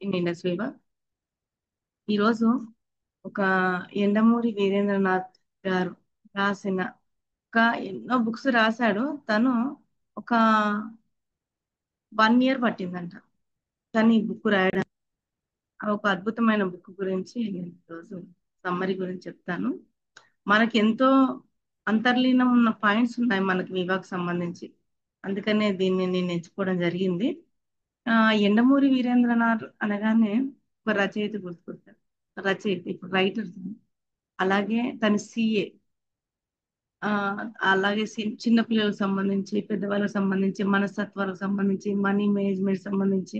In industry ఈరోజు ఒక ఎండమూరి వీరేంద్రనాథ్ గారు రాసిన ఒక ఎన్నో బుక్స్ రాశాడు. తను ఒక 1 year పట్టిందంట తను ఈ బుక్ రాయడానికి. ఒక అద్భుతమైన బుక్ గురించి నేను ఈరోజు సమ్మరీ గురించి చెప్తాను. మనకి ఎంతో అంతర్లీనం ఉన్న పాయింట్స్ ఉన్నాయి మనకి వివాహకు సంబంధించి. అందుకనే దీన్ని నేను ఎంచుకోవడం జరిగింది. ఎండమూరి వీరేంద్రనాథ్ అనగానే ఒక రచయిత గుర్తుకొస్తారు. రచయిత ఇప్పుడు రైటర్. అలాగే తన సిఏ, అలాగే చిన్న పిల్లలకు సంబంధించి, పెద్దవాళ్ళకి సంబంధించి, మనస్తత్వాలకు సంబంధించి, మనీ మేనేజ్మెంట్ సంబంధించి,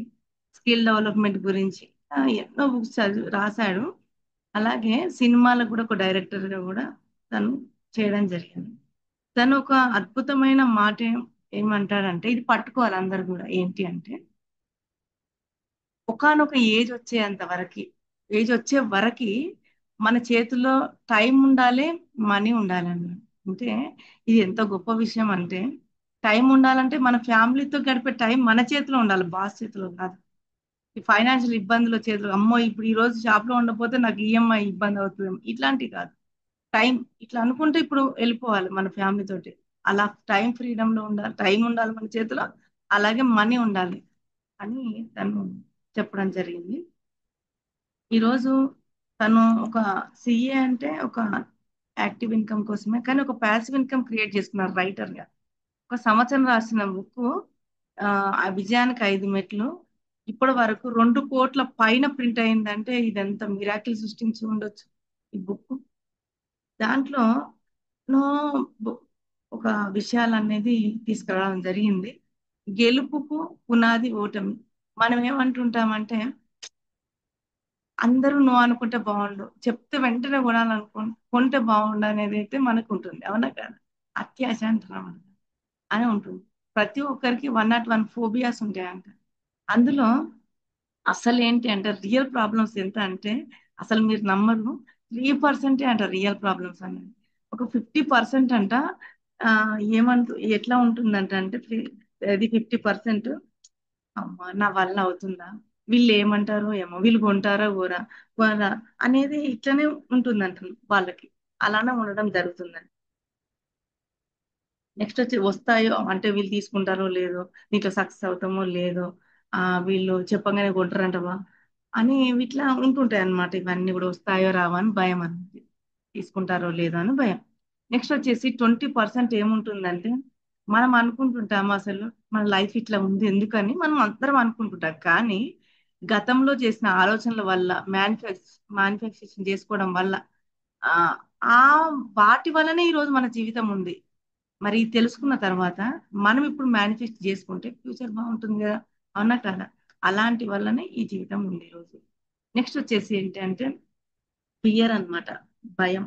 స్కిల్ డెవలప్మెంట్ గురించి ఎన్నో బుక్స్ రాశాడు. అలాగే సినిమాలకు కూడా ఒక డైరెక్టర్ గా కూడా తను చేయడం జరిగింది. తను ఒక అద్భుతమైన మాట ఏమంటాడంటే, ఇది పట్టుకోవాలి అందరు కూడా. ఏంటి అంటే, ఒకానొక ఏజ్ వచ్చే వరకి మన చేతిలో టైం ఉండాలి, మనీ ఉండాలండి. అంటే ఇది ఎంత గొప్ప విషయం అంటే, టైం ఉండాలంటే మన ఫ్యామిలీతో గడిపే టైం మన చేతిలో ఉండాలి, బాస్ చేతిలో కాదు. ఈ ఫైనాన్షియల్ ఇబ్బందుల చేతిలో, అమ్మో ఇప్పుడు ఈ రోజు షాప్ లో ఉండకపోతే నాకు ఈఎంఐ ఇబ్బంది అవుతుంది, ఇట్లాంటివి కాదు. టైం ఇట్లా అనుకుంటే ఇప్పుడు వెళ్ళిపోవాలి మన ఫ్యామిలీ తోటి. అలా టైం ఫ్రీడమ్ లో ఉండాలి, టైం ఉండాలి మన చేతిలో, అలాగే మనీ ఉండాలి అని తను చెప్పడం జరిగింది. ఈరోజు తను ఒక సిఏ అంటే ఒక యాక్టివ్ ఇన్కమ్ కోసమే, కానీ ఒక ప్యాసివ్ ఇన్కమ్ క్రియేట్ చేసుకున్నారు రైటర్ గా. ఒక సంవత్సరం రాసిన బుక్ ఆ విజయానికి 5 మెట్లు ఇప్పటి వరకు 2 కోట్ల పైన ప్రింట్ అయిందంటే ఇదంతా మిరాకిల్ సృష్టించి ఉండొచ్చు ఈ బుక్. దాంట్లో ఎన్నో ఒక విషయాలు అనేది తీసుకురావడం జరిగింది. గెలుపుకు పునాది ఓటమి. మనం ఏమంటుంటామంటే, అందరూ నువ్వు అనుకుంటే బాగుండు, చెప్తే వెంటనే కొంటే బాగుండు అనేది అయితే మనకు ఉంటుంది, అవునా కదా? అత్యాశ అంటున్నాం అని ఉంటుంది. ప్రతి ఒక్కరికి 101 ఫోబియాస్ ఉంటాయంట. అందులో అసలు ఏంటి అంటే, రియల్ ప్రాబ్లమ్స్ ఎంత అంటే అసలు మీరు నమ్మరు, 3% అంట రియల్ ప్రాబ్లమ్స్ అనేది. ఒక 50% అంట ఎట్లా ఉంటుందంట అంటే, అది 50% అమ్మా నా వల్ల అవుతుందా, వీళ్ళు ఏమంటారో ఏమో, వీళ్ళు కొంటారా కోరా అనేది ఇట్లనే ఉంటుందంట వాళ్ళకి. అలానే ఉండడం జరుగుతుందండి. నెక్స్ట్ వచ్చి వస్తాయో అంటే, వీళ్ళు తీసుకుంటారో లేదో, నీకు సక్సెస్ అవుతామో లేదో, వీళ్ళు చెప్పగానే కొంటారంటవా అని ఇట్లా ఉంటుంటాయి అన్నమాట. ఇవన్నీ కూడా వస్తాయో రావా అని భయం, అనేది తీసుకుంటారో లేదో అని భయం. నెక్స్ట్ వచ్చేసి 20% ఏముంటుందంటే, మనం అనుకుంటుంటాం అసలు మన లైఫ్ ఇట్లా ఉంది ఎందుకని మనం అందరం అనుకుంటుంటాం. కానీ గతంలో చేసిన ఆలోచనల వల్ల, మ్యానుఫ్యాక్చరింగ్ చేసుకోవడం వల్ల, ఆ ఆ వాటి వల్లనే ఈరోజు మన జీవితం ఉంది. మరి ఇది తెలుసుకున్న తర్వాత మనం ఇప్పుడు మేనిఫెస్ట్ చేసుకుంటే ఫ్యూచర్ బాగుంటుంది కదా, అవునా కదా? అలాంటి వల్లనే ఈ జీవితం ఉంది ఈరోజు. నెక్స్ట్ వచ్చేసి ఏంటంటే ఫియర్ అన్నమాట, భయం.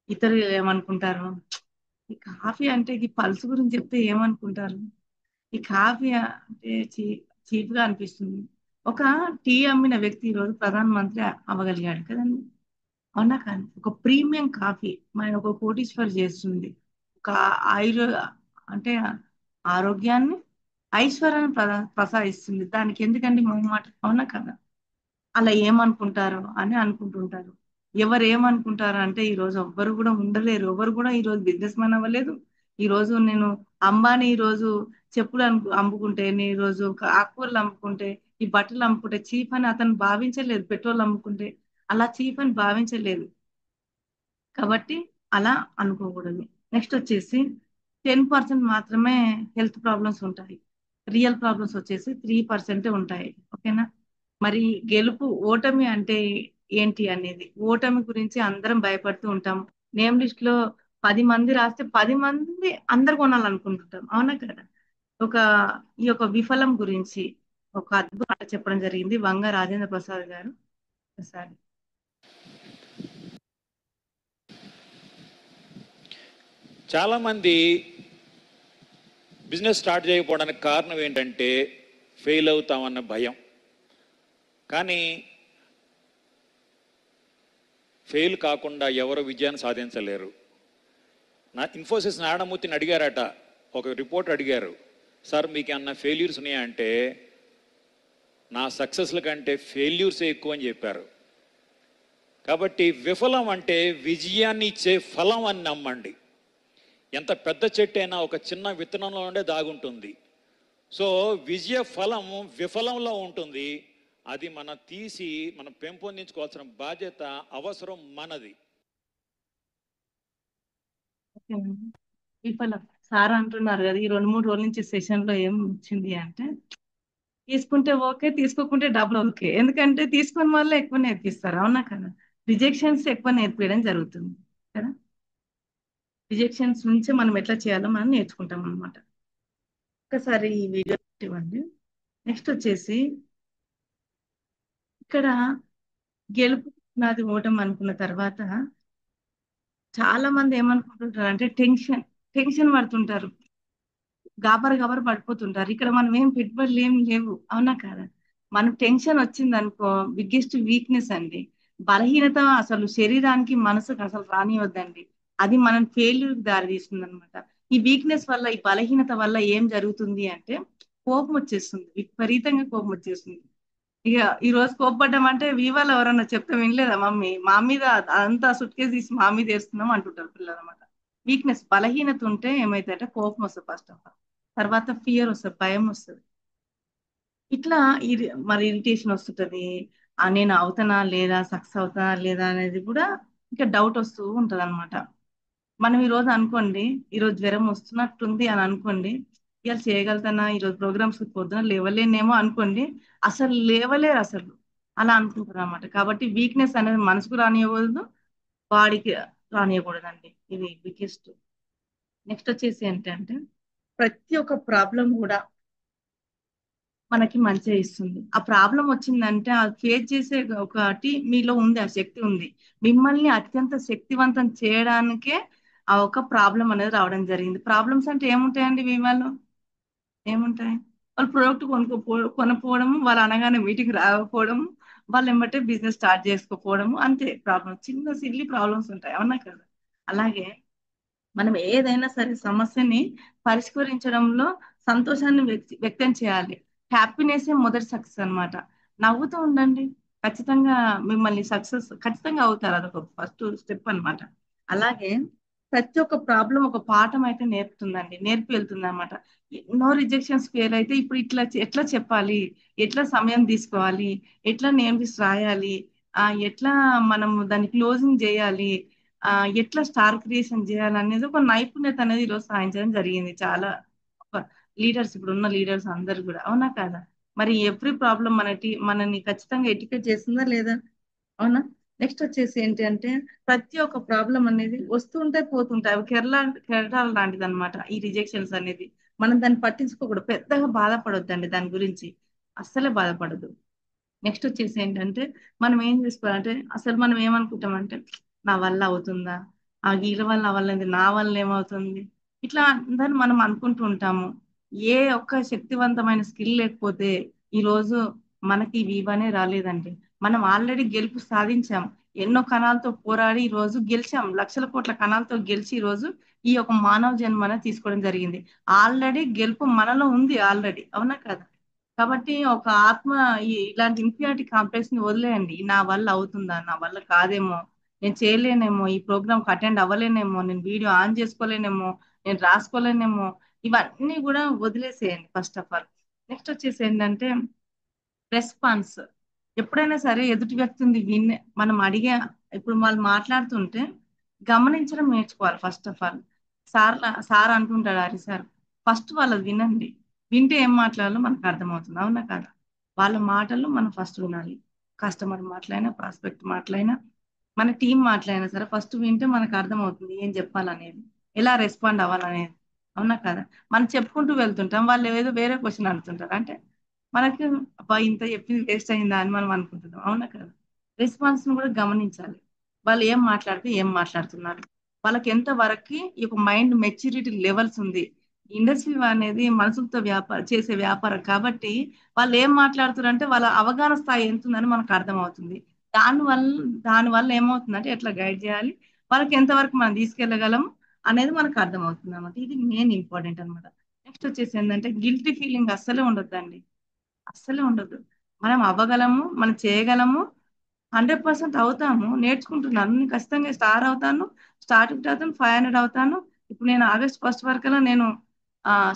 ఇతరులు ఏమనుకుంటారు, ఈ కాఫీ అంటే ఈ పల్స్ గురించి చెప్తే ఏమనుకుంటారు, ఈ కాఫీ అంటే చీప్ గా అనిపిస్తుంది. ఒక టీ అమ్మిన వ్యక్తి ఈరోజు ప్రధానమంత్రి అవ్వగలిగాడు కదండి, అవునా కాదు? ఒక ప్రీమియం కాఫీ మన ఒక కోటీశ్వర్ చేస్తుంది. ఒక ఆయుర్ అంటే ఆరోగ్యాన్ని, ఐశ్వర్యాన్ని ప్రసాదిస్తుంది. దానికి ఎందుకండి మొహమాట, అవునా కదా? అలా ఏమనుకుంటారు అని అనుకుంటుంటారు. ఎవరు ఏమనుకుంటారు అంటే, ఈ రోజు ఎవ్వరు కూడా ఉండలేరు, ఎవరు కూడా ఈ రోజు బిజినెస్ మ్యాన్ అవ్వలేదు. ఈ రోజు నేను అంబానీ ఈ రోజు చెప్పులు అమ్ముకుంటే, నేను ఈ రోజు ఆకుకూరలు అమ్ముకుంటే, ఈ బట్టలు అమ్ముకుంటే చీప్ అని అతను భావించలేదు. పెట్రోల్ అమ్ముకుంటే అలా చీప్ అని భావించలేదు. కాబట్టి అలా అనుకోకూడదు. నెక్స్ట్ వచ్చేసి 10% మాత్రమే హెల్త్ ప్రాబ్లమ్స్ ఉంటాయి, రియల్ ప్రాబ్లమ్స్ వచ్చేసి 3% ఉంటాయి. ఓకేనా? మరి ఓటమి అంటే ఏంటి అనేది, ఓటమి గురించి అందరం భయపడుతూ ఉంటాం. నేమ్ లిస్ట్ లో 10 మంది రాస్తే 10 మంది అందరు కొనాలనుకుంటుంటాం, అవునా కదా? ఒక ఈ యొక్క విఫలం గురించి ఒక అద్భుత చెప్పడం జరిగింది వంగ రాజేంద్ర ప్రసాద్ గారు. ఒకసారి చాలామంది బిజినెస్ స్టార్ట్ చేయకపోవడానికి కారణం ఏంటంటే ఫెయిల్ అవుతామన్న భయం. కానీ ఫెయిల్ కాకుండా ఎవరు విజయాన్ని సాధించలేరు. ఇన్ఫోసిస్ నారాయణమూర్తిని అడిగారట, ఒక రిపోర్ట్ అడిగారు, సార్ మీకు ఏమన్నా ఫెయిల్యూర్స్ ఉన్నాయా అంటే, నా సక్సెస్ల కంటే ఫెయిల్యూర్సే ఎక్కువ అని చెప్పారు. కాబట్టి విఫలం అంటే విజయాన్ని ఇచ్చే ఫలం అని నమ్మండి. ఎంత పెద్ద చెట్టు అయినా ఒక చిన్న విత్తనంలో ఉండే దాగుంటుంది. సో విజయ ఫలం విఫలంలో ఉంటుంది. అది మనం తీసి మనం పెంపొందించుకోవాల్సిన బాధ్యత, అవసరం మనది. ఓకేనండి. విఫలం సార్ అంటున్నారు కదా, ఈ 2-3 రోజుల నుంచి సెషన్ లో ఏం వచ్చింది అంటే, తీసుకుంటే ఓకే, తీసుకోకుంటే డబ్బులు ఓకే. ఎందుకంటే తీసుకున్న వల్ల ఎక్కువ నేర్పిస్తారు, అవునా కదా? రిజెక్షన్స్ ఎక్కువ నేర్పించడం జరుగుతుంది కదా. రిజెక్షన్స్ నుంచి మనం ఎట్లా చేయాలో మనం నేర్చుకుంటాం అనమాట. ఒకసారి ఈ వీడియో ఇవ్వండి. నెక్స్ట్ వచ్చేసి ఇక్కడ గెలుపు నాది ఓటం అనుకున్న తర్వాత చాలా మంది ఏమనుకుంటుంటారు అంటే టెన్షన్ పడుతుంటారు, గాబర్ గాబర్ పడిపోతుంటారు. ఇక్కడ మనం ఏం పెట్టుబడులు ఏం లేవు, అవునా కదా? మనం టెన్షన్ వచ్చింది అనుకో, బిగ్గెస్ట్ వీక్నెస్ అండి. బలహీనత అసలు శరీరానికి మనసుకు అసలు రానివద్దండి. అది మనం ఫెయిల్యూర్ దారి తీస్తుంది అనమాట. ఈ వీక్నెస్ వల్ల, ఈ బలహీనత వల్ల ఏం జరుగుతుంది అంటే కోపం వచ్చేస్తుంది, విపరీతంగా కోపం వచ్చేస్తుంది. ఇక ఈ రోజు కోప్పడ్డాం అంటే వివాళ ఎవరన్నా చెప్తే వినలేదా మమ్మీ, మా మీద అంతా సుట్కేస్ తీసి మా మీద వేస్తున్నాం అంటుంటారు పిల్లలు అనమాట. వీక్నెస్, బలహీనత ఉంటే ఏమైతుందంటే కోపం వస్తుంది ఫస్ట్ ఆఫ్ ఆల్, తర్వాత ఫియర్ వస్తుంది, భయం వస్తుంది. ఇట్లా మరి ఇరిటేషన్ వస్తుంటది. నేను అవుతానా లేదా, సక్సెస్ అవుతానా లేదా అనేది కూడా ఇంకా డౌట్ వస్తూ ఉంటది అనమాట. మనం ఈ రోజు అనుకోండి, ఈ రోజు జ్వరం వస్తున్నట్టుంది అని అనుకోండి, ఇవాళ చేయగలుగుతానా, ఈ రోజు ప్రోగ్రామ్స్ పొద్దున లేవలేనేమో అనుకోండి, అసలు లేవలేరు అసలు. అలా అనుకుంటారు అనమాట. కాబట్టి వీక్నెస్ అనేది మనసుకు రానియకూడదు, బాడీకి రానియకూడదండి. ఇది బిగ్గెస్ట్. నెక్స్ట్ వచ్చేసి ఏంటంటే, ప్రతి ఒక్క ప్రాబ్లం కూడా మనకి మంచిగా ఇస్తుంది. ఆ ప్రాబ్లం వచ్చిందంటే అది ఫేస్ చేసే ఒకటి మీలో ఉంది, ఆ శక్తి ఉంది. మిమ్మల్ని అత్యంత శక్తివంతం చేయడానికే ఆ ఒక ప్రాబ్లం అనేది రావడం జరిగింది. ప్రాబ్లమ్స్ అంటే ఏముంటాయండి విమాలో? ఏముంటాయి? వాళ్ళు ప్రోడక్ట్ కొనుక్కోపోవడము, వాళ్ళు అనగానే మీటింగ్ రాకపోవడము, వాళ్ళు ఏమంటే బిజినెస్ స్టార్ట్ చేసుకోకపోవడము, అంతే. ప్రాబ్లమ్, చిన్న సిల్లీ ప్రాబ్లమ్స్ ఉంటాయి, అవునా కదా? అలాగే మనం ఏదైనా సరే సమస్యని పరిష్కరించడంలో సంతోషాన్ని వ్యక్తం చేయాలి. హ్యాపీనెస్ మొదటి సక్సెస్ అన్నమాట. నవ్వుతూ ఉండండి, ఖచ్చితంగా మిమ్మల్ని సక్సెస్ ఖచ్చితంగా అవుతారు. అదొక ఫస్ట్ స్టెప్ అన్నమాట. అలాగే ప్రతి ఒక్క ప్రాబ్లం ఒక పాఠం అయితే నేర్పుతుందండి, నేర్పి వెళ్తుంది అనమాట. ఎన్నో రిజెక్షన్స్ ఫెయిల్ అయితే ఇప్పుడు ఇట్లా ఎట్లా చెప్పాలి, ఎట్లా సమయం తీసుకోవాలి, ఎట్లా నేమ్స్ రాయాలి, ఎట్లా మనం దాన్ని క్లోజింగ్ చేయాలి, ఆ ఎట్లా స్టార్ క్రియేషన్ చేయాలనేది ఒక నైపుణ్యత అనేది ఈరోజు సాధించడం జరిగింది చాలా లీడర్స్, ఇప్పుడు ఉన్న లీడర్స్ అందరు కూడా, అవునా కాదా? మరి ఎవ్రీ ప్రాబ్లం మనని ఖచ్చితంగా ఎడ్యుకేట్ చేస్తుందా లేదా? అవునా? నెక్స్ట్ వచ్చేసి ఏంటి అంటే, ప్రతి ఒక్క ప్రాబ్లం అనేది వస్తుంటే పోతుంటాయి, అవి కెరటాల లాంటిది అనమాట. ఈ రిజెక్షన్స్ అనేది మనం దాన్ని పట్టించుకోకూడదు, పెద్దగా బాధపడొద్దండి దాని గురించి, అస్సలే బాధపడదు. నెక్స్ట్ వచ్చేసి ఏంటంటే, మనం ఏం చేసుకోవాలంటే, అసలు మనం ఏమనుకుంటామంటే నా వల్ల అవుతుందా, ఆ వీళ్ళ వల్ల అవ్వలేదు, నా వల్ల ఏమవుతుంది, ఇట్లా అందరం మనం అనుకుంటూ ఉంటాము. ఏ ఒక్క శక్తివంతమైన స్కిల్ లేకపోతే ఈ రోజు మనకి వివానే రాలేదండి. మనం ఆల్రెడీ గెలుపు సాధించాం, ఎన్నో కణాలతో పోరాడి ఈ రోజు గెలిచాం, లక్షల కోట్ల కణాలతో గెలిచి ఈ రోజు ఈ యొక్క మానవ జన్మన తీసుకోవడం జరిగింది. ఆల్రెడీ గెలుపు మనలో ఉంది ఆల్రెడీ, అవునా కదా? కాబట్టి ఒక ఆత్మ, ఇలాంటి ఇన్ఫీరియారిటీ కాంప్లెక్స్ ని వదిలేయండి. నా వల్ల అవుతుందా, నా వల్ల కాదేమో, నేను చేయలేనేమో, ఈ ప్రోగ్రామ్ అటెండ్ అవ్వలేనేమో, నేను వీడియో ఆన్ చేసుకోలేనేమో, నేను రాసుకోలేనేమో, ఇవన్నీ కూడా వదిలేసేయండి ఫస్ట్ ఆఫ్ ఆల్. నెక్స్ట్ వచ్చేసి ఏంటంటే రెస్పాన్స్. ఎప్పుడైనా సరే ఎదుటి వ్యక్తి ఉంది మనం అడిగే, ఇప్పుడు వాళ్ళు మాట్లాడుతుంటే గమనించడం నేర్చుకోవాలి ఫస్ట్ ఆఫ్ ఆల్. సార్ అంటుంటాడు, హరి సార్, ఫస్ట్ వాళ్ళది వినండి, వింటే ఏం మాట్లాడాలో మనకు అర్థమవుతుంది, అవునా కదా? వాళ్ళ మాటలు మనం ఫస్ట్ వినాలి. కస్టమర్ మాట్లాడినా, ప్రాస్పెక్ట్ మాట్లాడినా, మన టీం మాట్లాడినా సరే ఫస్ట్ వింటే మనకు అర్థమవుతుంది ఏం చెప్పాలనేది, ఎలా రెస్పాండ్ అవ్వాలనేది, అవునా కదా? మనం చెప్పుకుంటూ వెళ్తుంటాం, వాళ్ళు ఏదో వేరే క్వశ్చన్ అడుగుతుంటారు, అంటే మనకి అబ్బా ఇంత చెప్పింది వేస్ట్ అయిందా అని మనం అనుకుంటున్నాం, అవునా కదా? రెస్పాన్స్ ను కూడా గమనించాలి. వాళ్ళు ఏం మాట్లాడితే ఏం మాట్లాడుతున్నారు, వాళ్ళకి ఎంత వరకు ఈ యొక్క మైండ్ మెచ్యూరిటీ లెవెల్స్ ఉంది. ఇండస్ట్రీ అనేది మనుషులతో చేసే వ్యాపారం కాబట్టి వాళ్ళు ఏం మాట్లాడుతున్నారు అంటే వాళ్ళ అవగాహన స్థాయి ఎంత ఉందని మనకు అర్థమవుతుంది. దానివల్ల దానివల్ల ఏమవుతుందంటే ఎట్లా గైడ్ చేయాలి, వాళ్ళకి ఎంతవరకు మనం తీసుకెళ్ళగలం అనేది మనకు అర్థమవుతుంది అన్నమాట. ఇది మెయిన్ ఇంపార్టెంట్ అనమాట. నెక్స్ట్ వచ్చేసి ఏంటంటే గిల్టీ ఫీలింగ్ అస్సలే ఉండొద్దండి, అస్సలే ఉండదు. మనం అవ్వగలము, మనం చేయగలము, 100% అవుతాము. నేర్చుకుంటున్నాను. నేను ఖచ్చితంగా స్టార్ అవుతాను, స్టార్ ఫిట్ అవుతాను, 500 అవుతాను. ఇప్పుడు నేను ఆగస్ట్ 1 వరకల్లా నేను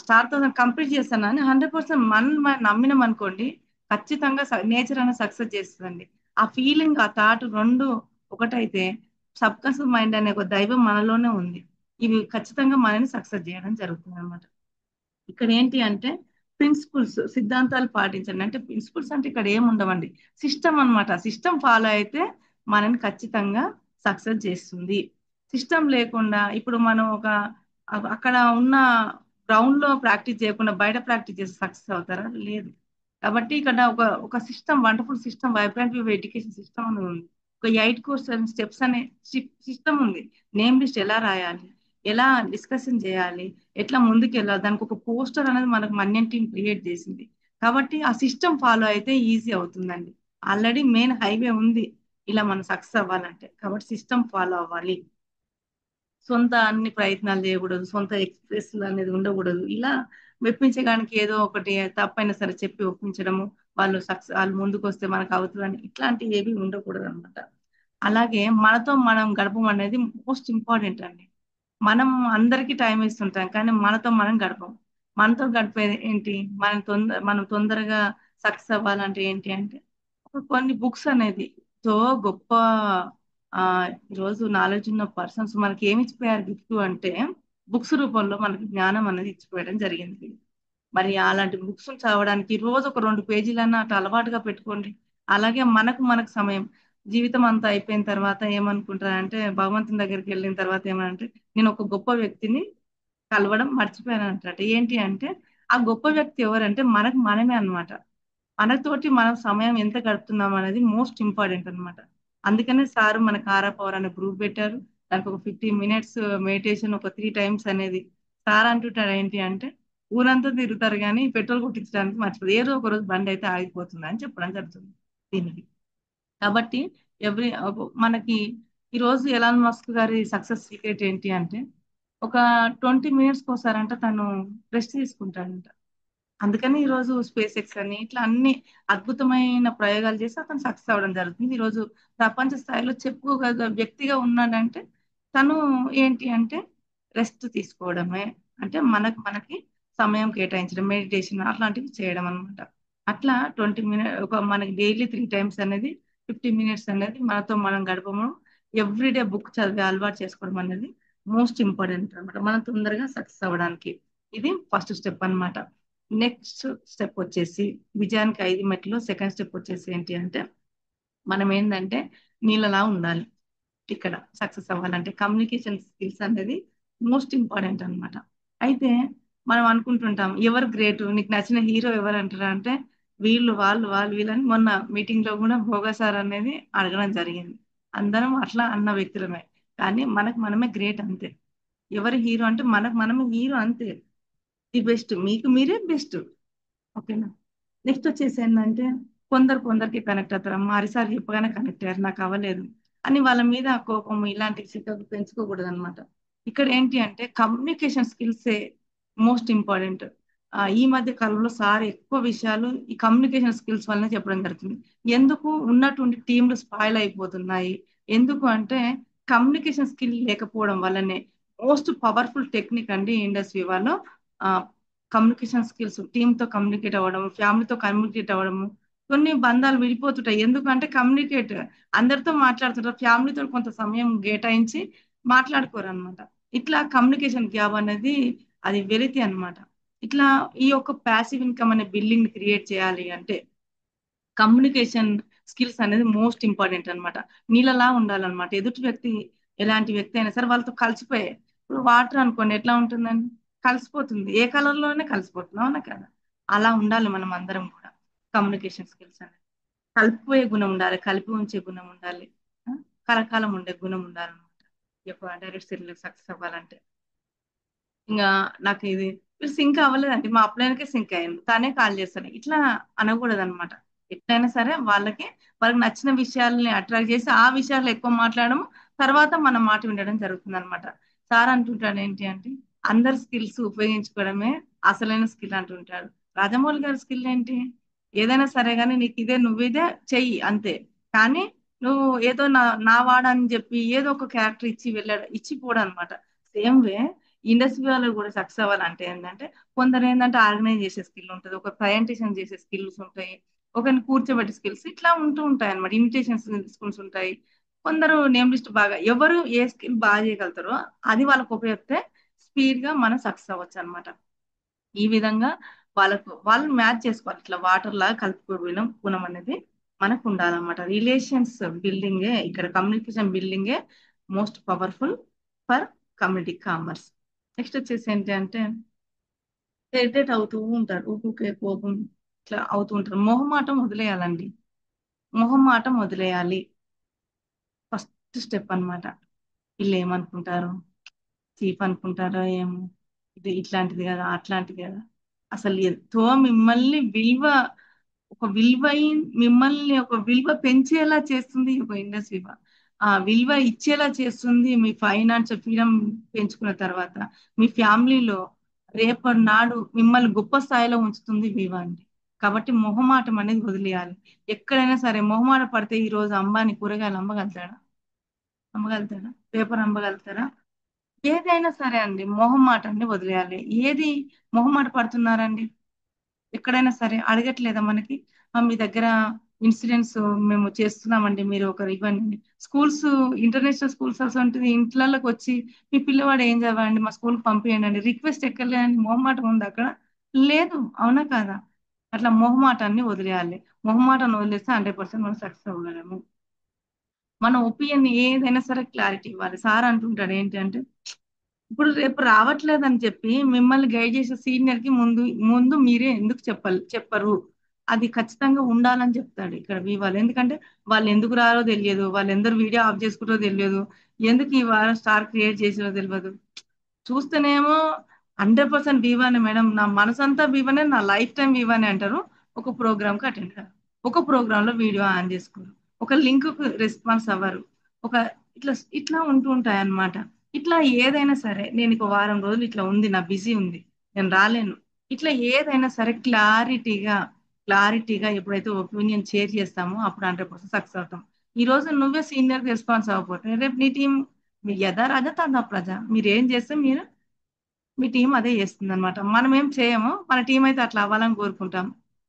స్టార్ 1000 కంప్లీట్ చేస్తానని 100% మనం నమ్మినాం అనుకోండి, ఖచ్చితంగా నేచర్ అనేది సక్సెస్ చేస్తుందండి. ఆ ఫీలింగ్, ఆ థాట్ రెండు ఒకటైతే సబ్ కాన్షియస్ మైండ్ అనే ఒక దైవం మనలోనే ఉంది. ఇవి ఖచ్చితంగా మనని సక్సెస్ చేయడం జరుగుతుంది అనమాట. ఇక్కడ ఏంటి అంటే ప్రిన్సిపల్స్, సిద్ధాంతాలు పాటించండి. అంటే ప్రిన్సిపల్స్ అంటే ఇక్కడ ఏమి ఉండవండి, సిస్టమ్ అన్నమాట. సిస్టమ్ ఫాలో అయితే మనని ఖచ్చితంగా సక్సెస్ చేస్తుంది. సిస్టమ్ లేకుండా ఇప్పుడు మనం ఒక అక్కడ ఉన్న గ్రౌండ్ లో ప్రాక్టీస్ చేయకుండా బయట ప్రాక్టీస్ చేసి సక్సెస్ అవుతారా? లేదు. కాబట్టి ఇక్కడ ఒక system, wonderful system, vibrant education system అని ఉంది. ఒక 8 కోర్స్ స్టెప్స్ అనే సిస్టమ్ ఉంది. నేమ్ లిస్ట్ ఎలా రాయాలి, ఎలా డిస్కషన్ చేయాలి, ఎట్లా ముందుకు వెళ్ళాలి, దానికి ఒక పోస్టర్ అనేది మనకు మన్యం టీం క్రియేట్ చేసింది. కాబట్టి ఆ సిస్టమ్ ఫాలో అయితే ఈజీ అవుతుందండి. ఆల్రెడీ మెయిన్ హైవే ఉంది ఇలా మనం సక్సెస్ అవ్వాలంటే. కాబట్టి సిస్టమ్ ఫాలో అవ్వాలి. సొంత అన్ని ప్రయత్నాలు చేయకూడదు, సొంత ఎక్స్ప్రెస్ అనేది ఉండకూడదు. ఇలా మెప్పించడానికి ఏదో ఒకటి తప్పైనా సరే చెప్పి ఒప్పించడము, వాళ్ళు ముందుకు వస్తే మనకు అవుతుందని ఇట్లాంటివి ఏవి ఉండకూడదు అనమాట. అలాగే మనతో మనం గడపం అనేది మోస్ట్ ఇంపార్టెంట్ అండి. మనం అందరికీ టైం ఇస్తుంటాం కానీ మనతో మనం గడపం. మనతో గడిపేది ఏంటి, మనం తొందరగా సక్సెస్ అవ్వాలంటే ఏంటి అంటే కొన్ని బుక్స్ అనేది తో గొప్ప ఆ ఈరోజు నాలెడ్జ్ ఉన్న పర్సన్స్ మనకి ఏమి ఇచ్చిపోయారు గిఫ్ట్ అంటే బుక్స్ రూపంలో మనకి జ్ఞానం అనేది ఇచ్చిపోయడం జరిగింది. మరి అలాంటి బుక్స్ చదవడానికి రోజు ఒక 2 పేజీలన్నా అట్లా అలవాటుగా పెట్టుకోండి. అలాగే మనకు సమయం, జీవితం అంతా అయిపోయిన తర్వాత ఏమనుకుంటారంటే భగవంతుని దగ్గరికి వెళ్ళిన తర్వాత ఏమంటే నేను ఒక గొప్ప వ్యక్తిని కలవడం మర్చిపోయాను అంటారట. ఏంటి అంటే ఆ గొప్ప వ్యక్తి ఎవరంటే మనకు మనమే అన్నమాట. మనతోటి మనం సమయం ఎంత గడుపుతున్నాం అనేది మోస్ట్ ఇంపార్టెంట్ అన్నమాట. అందుకనే సార్ మనకు ఆరా పవర్ అనే గ్రూప్ పెట్టారు. దానికి ఒక 15 మినిట్స్ మెడిటేషన్ ఒక 3 టైమ్స్ అనేది. సార్ అంటుంటారు ఏంటి అంటే ఊరంతా తిరుగుతారు కానీ పెట్రోల్ కొట్టించడానికి మర్చిపోదు, ఏదో ఒక రోజు బండి అయితే ఆగిపోతుంది అని చెప్పడం జరుగుతుంది దీనికి. కాబట్టి ఎవ్రీ మనకి ఈ రోజు ఎలాన్ మస్క్ గారి సక్సెస్ సీక్రెట్ ఏంటి అంటే ఒక 20 మినిట్స్కి ఒకసారంట తను రెస్ట్ తీసుకుంటాడంట. అందుకని ఈ రోజు స్పేస్ ఎక్స్ అని ఇట్లా అన్ని అద్భుతమైన ప్రయోగాలు చేసి అతను సక్సెస్ అవ్వడం జరుగుతుంది. ఈ రోజు ప్రపంచ స్థాయిలో చెప్పుకోగల వ్యక్తిగా ఉన్నాడంటే తను ఏంటి అంటే రెస్ట్ తీసుకోవడమే. అంటే మనకి సమయం కేటాయించడం, మెడిటేషన్ అట్లాంటివి చేయడం అన్నమాట. అట్లా 20 మినిట్ ఒక మనకి డైలీ 3 టైమ్స్ అనేది 50 మినిట్స్ అనేది మనతో మనం గడపము. ఎవ్రీడే బుక్ చదివే అలవాటు చేసుకోవడం అనేది మోస్ట్ ఇంపార్టెంట్ అన్నమాట మనం తొందరగా సక్సెస్ అవ్వడానికి. ఇది ఫస్ట్ స్టెప్ అన్నమాట. నెక్స్ట్ స్టెప్ వచ్చేసి విజయానికి 5 మెట్లు. సెకండ్ స్టెప్ వచ్చేసి ఏంటి అంటే మనం ఏంటంటే నీళ్ళలా ఉండాలి. ఇక్కడ సక్సెస్ అవ్వాలంటే కమ్యూనికేషన్ స్కిల్స్ అనేది మోస్ట్ ఇంపార్టెంట్ అన్నమాట. అయితే మనం అనుకుంటుంటాం ఎవరు గ్రేట్, నీకు నచ్చిన హీరో ఎవరు అంటారా అంటే వాళ్ళు వీళ్ళని మొన్న మీటింగ్ లో కూడా భోగా సార్ అనేది అడగడం జరిగింది. అందరం అట్లా అన్న వ్యక్తులమే. కానీ మనకు మనమే గ్రేట్ అంతే. ఎవరి హీరో అంటే మనకు మనమే హీరో అంతే. ది బెస్ట్, మీకు మీరే బెస్ట్. ఓకేనా. నెక్స్ట్ వచ్చేసి ఏంటంటే కొందరికి కనెక్ట్ అవుతారు. అమ్మ హరిసారి చెప్పగానే కనెక్ట్ అయ్యారు, నాకు అవ్వలేదు అని వాళ్ళ మీద కోపం ఇలాంటి చిక్కకు పెంచుకోకూడదు అనమాట. ఇక్కడ ఏంటి అంటే కమ్యూనికేషన్ స్కిల్సే మోస్ట్ ఇంపార్టెంట్. ఈ మధ్య కాలంలో సార్ ఎక్కువ విషయాలు ఈ కమ్యూనికేషన్ స్కిల్స్ వల్లనే చెప్పడం జరుగుతుంది. ఎందుకు ఉన్నటువంటి టీంలు స్పాయిల్ అయిపోతున్నాయి, ఎందుకు అంటే కమ్యూనికేషన్ స్కిల్ లేకపోవడం వల్లనే. మోస్ట్ పవర్ఫుల్ టెక్నిక్ అండి ఇండస్ట్రీ వాళ్ళు కమ్యూనికేషన్ స్కిల్స్. తో కమ్యూనికేట్ అవ్వడం, ఫ్యామిలీతో కమ్యూనికేట్ అవ్వడము. కొన్ని బంధాలు విడిపోతుంటాయి ఎందుకంటే కమ్యూనికేట్ అందరితో మాట్లాడుతుంటారు, ఫ్యామిలీతో కొంత సమయం కేటాయించి మాట్లాడుకోరు అనమాట. ఇట్లా కమ్యూనికేషన్ గ్యాప్ అనేది అది వెలితి అన్నమాట. ఇట్లా ఈ యొక్క ప్యాసివ్ ఇన్కమ్ అనే బిల్డింగ్ క్రియేట్ చేయాలి అంటే కమ్యూనికేషన్ స్కిల్స్ అనేది మోస్ట్ ఇంపార్టెంట్ అన్నమాట. నీళ్ళలా ఉండాలన్నమాట. ఎదుటి వ్యక్తి ఎలాంటి వ్యక్తి అయినా సరే వాళ్ళతో కలిసిపోయే. ఇప్పుడు వాటర్ అనుకోండి ఎట్లా ఉంటుందండి, కలిసిపోతుంది, ఏ కలర్ లోనే కలిసిపోతుంది, అవునా కదా. అలా ఉండాలి మనం అందరం కూడా. కమ్యూనికేషన్ స్కిల్స్ అనేది కలిపిపోయే గుణం ఉండాలి, కలిపి ఉంచే గుణం ఉండాలి, ఆ, కలకాలం ఉండే గుణం ఉండాలన్నమాట. ఈ యొక్క డైరెక్ట్ సీరియల్ సక్సెస్ అవ్వాలంటే ఇంకా నాకు ఇది మీరు సింక్ అవ్వలేదండి, మా అప్లైన్కే సింక్ అయ్యింది, తనే కాల్ చేస్తాను ఇట్లా అనకూడదు అనమాట. ఎట్లయినా సరే వాళ్ళకి నచ్చిన విషయాల్ని అట్రాక్ట్ చేసి ఆ విషయాలు ఎక్కువ మాట్లాడడం, తర్వాత మన మాట వినడం జరుగుతుంది అనమాట. సార్ అంటుంటాడు ఏంటి అంటే అందరి స్కిల్స్ ఉపయోగించుకోవడమే అసలైన స్కిల్ అంటుంటాడు. రాజమౌళి గారి స్కిల్ ఏంటి, ఏదైనా సరే కానీ నీకు ఇదే నువ్వు ఇదే చెయ్యి అంతే. కానీ నువ్వు ఏదో నా వాడని చెప్పి ఏదో ఒక క్యారెక్టర్ ఇచ్చి వెళ్ళాడు ఇచ్చిపోవడం అనమాట. సేమ్ వే ఇండస్ట్రీ వాళ్ళు కూడా సక్సెస్ అవ్వాలంటే ఏంటంటే కొందరు ఏంటంటే ఆర్గనైజ్ చేసే స్కిల్ ఉంటుంది, ఒక ప్రజెంటేషన్ చేసే స్కిల్స్ ఉంటాయి, ఒకరిని కూర్చోబెట్టే స్కిల్స్ ఇట్లా ఉంటూ ఉంటాయి అనమాట. ఇమిటేషన్ స్కిల్స్ ఉంటాయి. కొందరు నేమ్ లిస్ట్ బాగా ఎవరు ఏ స్కిల్ బాగా చేయగలుగుతారో అది వాళ్ళకు ఉపయోగిస్తే స్పీడ్ గా మనం సక్సెస్ అవ్వచ్చు అనమాట. ఈ విధంగా వాళ్ళు మ్యాచ్ చేసుకోవాలి. ఇట్లా వాటర్ లాగా కలుపుకోవడం గుణం అనేది మనకు ఉండాలన్నమాట. రిలేషన్స్ బిల్డింగే ఇక్కడ కమ్యూనికేషన్ బిల్డింగే most powerful for community commerce. Next వచ్చేసి ఏంటి అంటే ఇరిటేట్ అవుతూ ఉంటారు, ఊరికే కోపం ఇట్లా అవుతూ ఉంటారు. మొహమాటం వదిలేయాలండి. మొహమాటం వదిలేయాలి. ఫస్ట్ స్టెప్ అన్నమాట. వీళ్ళు ఏమనుకుంటారు, చీప్ అనుకుంటారో ఏమో, ఇది ఇట్లాంటిది కదా అట్లాంటిది కదా. అసలు ఎంతో మిమ్మల్ని మిమ్మల్ని ఒక విలువ పెంచేలా చేస్తుంది ఒక ఇండస్ట్రీ. ఆ విలువ ఇచ్చేలా చేస్తుంది మీ ఫైనాన్షియల్ ఫ్రీడమ్ పెంచుకున్న తర్వాత. మీ ఫ్యామిలీలో రేపటి నాడు మిమ్మల్ని గొప్ప స్థాయిలో ఉంచుతుంది వివా అండి. కాబట్టి మొహమాటం అనేది వదిలేయాలి. ఎక్కడైనా సరే మొహమాట పడితే ఈ రోజు అంబానీ కూరగాయలు అమ్మగలుగుతాడా? అమ్మగలుగుతారా? పేపర్ అమ్మగలుగుతారా? ఏదైనా సరే అండి మొహమాటాన్ని వదిలేయాలి. ఏది మొహమాట పడుతున్నారండి? ఎక్కడైనా సరే అడగట్లేదా మనకి? మీ దగ్గర ఇన్సిడెంట్స్ మేము చేస్తున్నామండి, మీరు ఒకరు ఇవ్వండి. స్కూల్స్, ఇంటర్నేషనల్ స్కూల్స్ అసలు ఇంట్లోకి వచ్చి మీ పిల్లవాడు ఏం చదవండి మా స్కూల్కి పంపించండి అండి రిక్వెస్ట్ ఎక్కర్లేదండి. మొహమాటం ఉంది అక్కడ? లేదు. అవునా కాదా? అట్లా మొహమాటాన్ని వదిలేయాలి. మొహమాటాన్ని వదిలేస్తే 100% మనం సక్సెస్ అవ్వగలము. మన ఒపీనియన్ ఏదైనా సరే క్లారిటీ ఇవ్వాలి. సార్ అంటుంటాడు ఏంటి అంటే ఇప్పుడు రేపు రావట్లేదని చెప్పి మిమ్మల్ని గైడ్ చేసే సీనియర్ కి ముందు ముందు మీరే ఎందుకు చెప్పరు? అది ఖచ్చితంగా ఉండాలని చెప్తాడు ఇక్కడ వివాల్. ఎందుకంటే వాళ్ళు ఎందుకు రారో తెలియదు, వాళ్ళు ఎందరు వీడియో ఆఫ్ చేసుకుంటారో తెలియదు, ఎందుకు ఈ వారం స్టార్ క్రియేట్ చేసిరో తెలియదు. చూస్తేనేమో 100% వివానే మేడం, నా మనసంతా వివానే, నా లైఫ్ టైం వివానే అంటారు. ఒక ప్రోగ్రామ్ కి అటెండ్ కాదు, ఒక ప్రోగ్రామ్ లో వీడియో ఆన్ చేసుకోరు, ఒక లింక్ కు రెస్పాన్స్ అవ్వరు, ఒక ఇట్లా ఇట్లా ఉంటూ ఉంటాయి అన్నమాట. ఇట్లా ఏదైనా సరే నేను ఒక వారం రోజులు ఇట్లా ఉంది, నా బిజీ ఉంది, నేను రాలేను, ఇట్లా ఏదైనా సరే క్లారిటీగా ఎప్పుడైతే ఒపీనియన్ షేర్ చేస్తామో అప్పుడు 100% సక్సెస్ అవుతాం. ఈ రోజు నువ్వే సీనియర్ రెస్పాన్స్ అవ్వకపోతే రేపు నీ టీం మీ యథా రాజా తదా ప్రజ. మీరు ఏం చేస్తే మీ టీం అదే చేస్తుంది అనమాట. మనం ఏం చేయము, మన టీం అయితే అట్లా అవ్వాలని కోరుకుంటాం.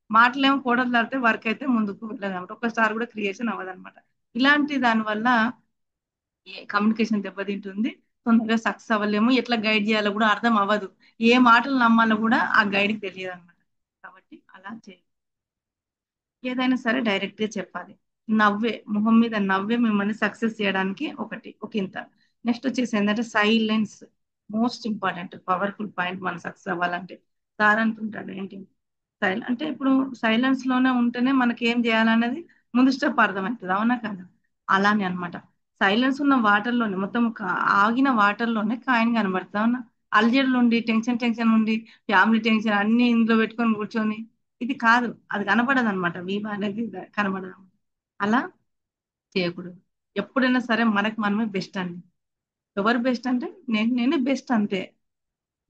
మాటలేమో కోడలు దాటితే వర్క్ అయితే ముందుకు వెళ్ళదన్నమాట. ఒక స్టార్ కూడా క్రియేషన్ అవ్వదన్నమాట. ఇలాంటి దాని వల్ల కమ్యూనికేషన్ దెబ్బతింటుంది. తొందరగా సక్సెస్ అవ్వలేము. ఎట్లా గైడ్ చేయాలో కూడా అర్థం అవ్వదు. ఏ మాటలు నమ్మాలో కూడా ఆ గైడ్కి తెలియదు అనమాట. కాబట్టి అలా చేయాలి. ఏదైనా సరే డైరెక్ట్ గా చెప్పాలి. మొహం మీద నవ్వే మిమ్మల్ని సక్సెస్ చేయడానికి ఒక ఇంత. నెక్స్ట్ వచ్చేసి ఏంటంటే silence most important powerful point మన సక్సెస్ అవ్వాలంటే. సార్ అంటుంటాడు ఏంటి అంటే ఇప్పుడు సైలెన్స్ లోనే ఉంటేనే మనకి ఏం చేయాలనేది ముందు స్టెప్ అర్థమవుతుంది. అవునా కదా? అలానే అన్నమాట. సైలెన్స్ ఉన్న వాటర్ లోనే మొత్తం ఆగిన వాటర్ లోనే కాయిన్ కనబడతా ఉన్నా. అల్జడిలో ఉండి టెన్షన్ ఉండి ఫ్యామిలీ టెన్షన్ అన్ని ఇంట్లో పెట్టుకొని కూర్చొని ఇది కాదు, అది కనపడదు అనమాట. వీవా అనేది కనబడదు. అలా చేయకూడదు. ఎప్పుడైనా సరే మనకు మనమే బెస్ట్ అండి. ఎవరు బెస్ట్ అంటే నేనే బెస్ట్ అంతే.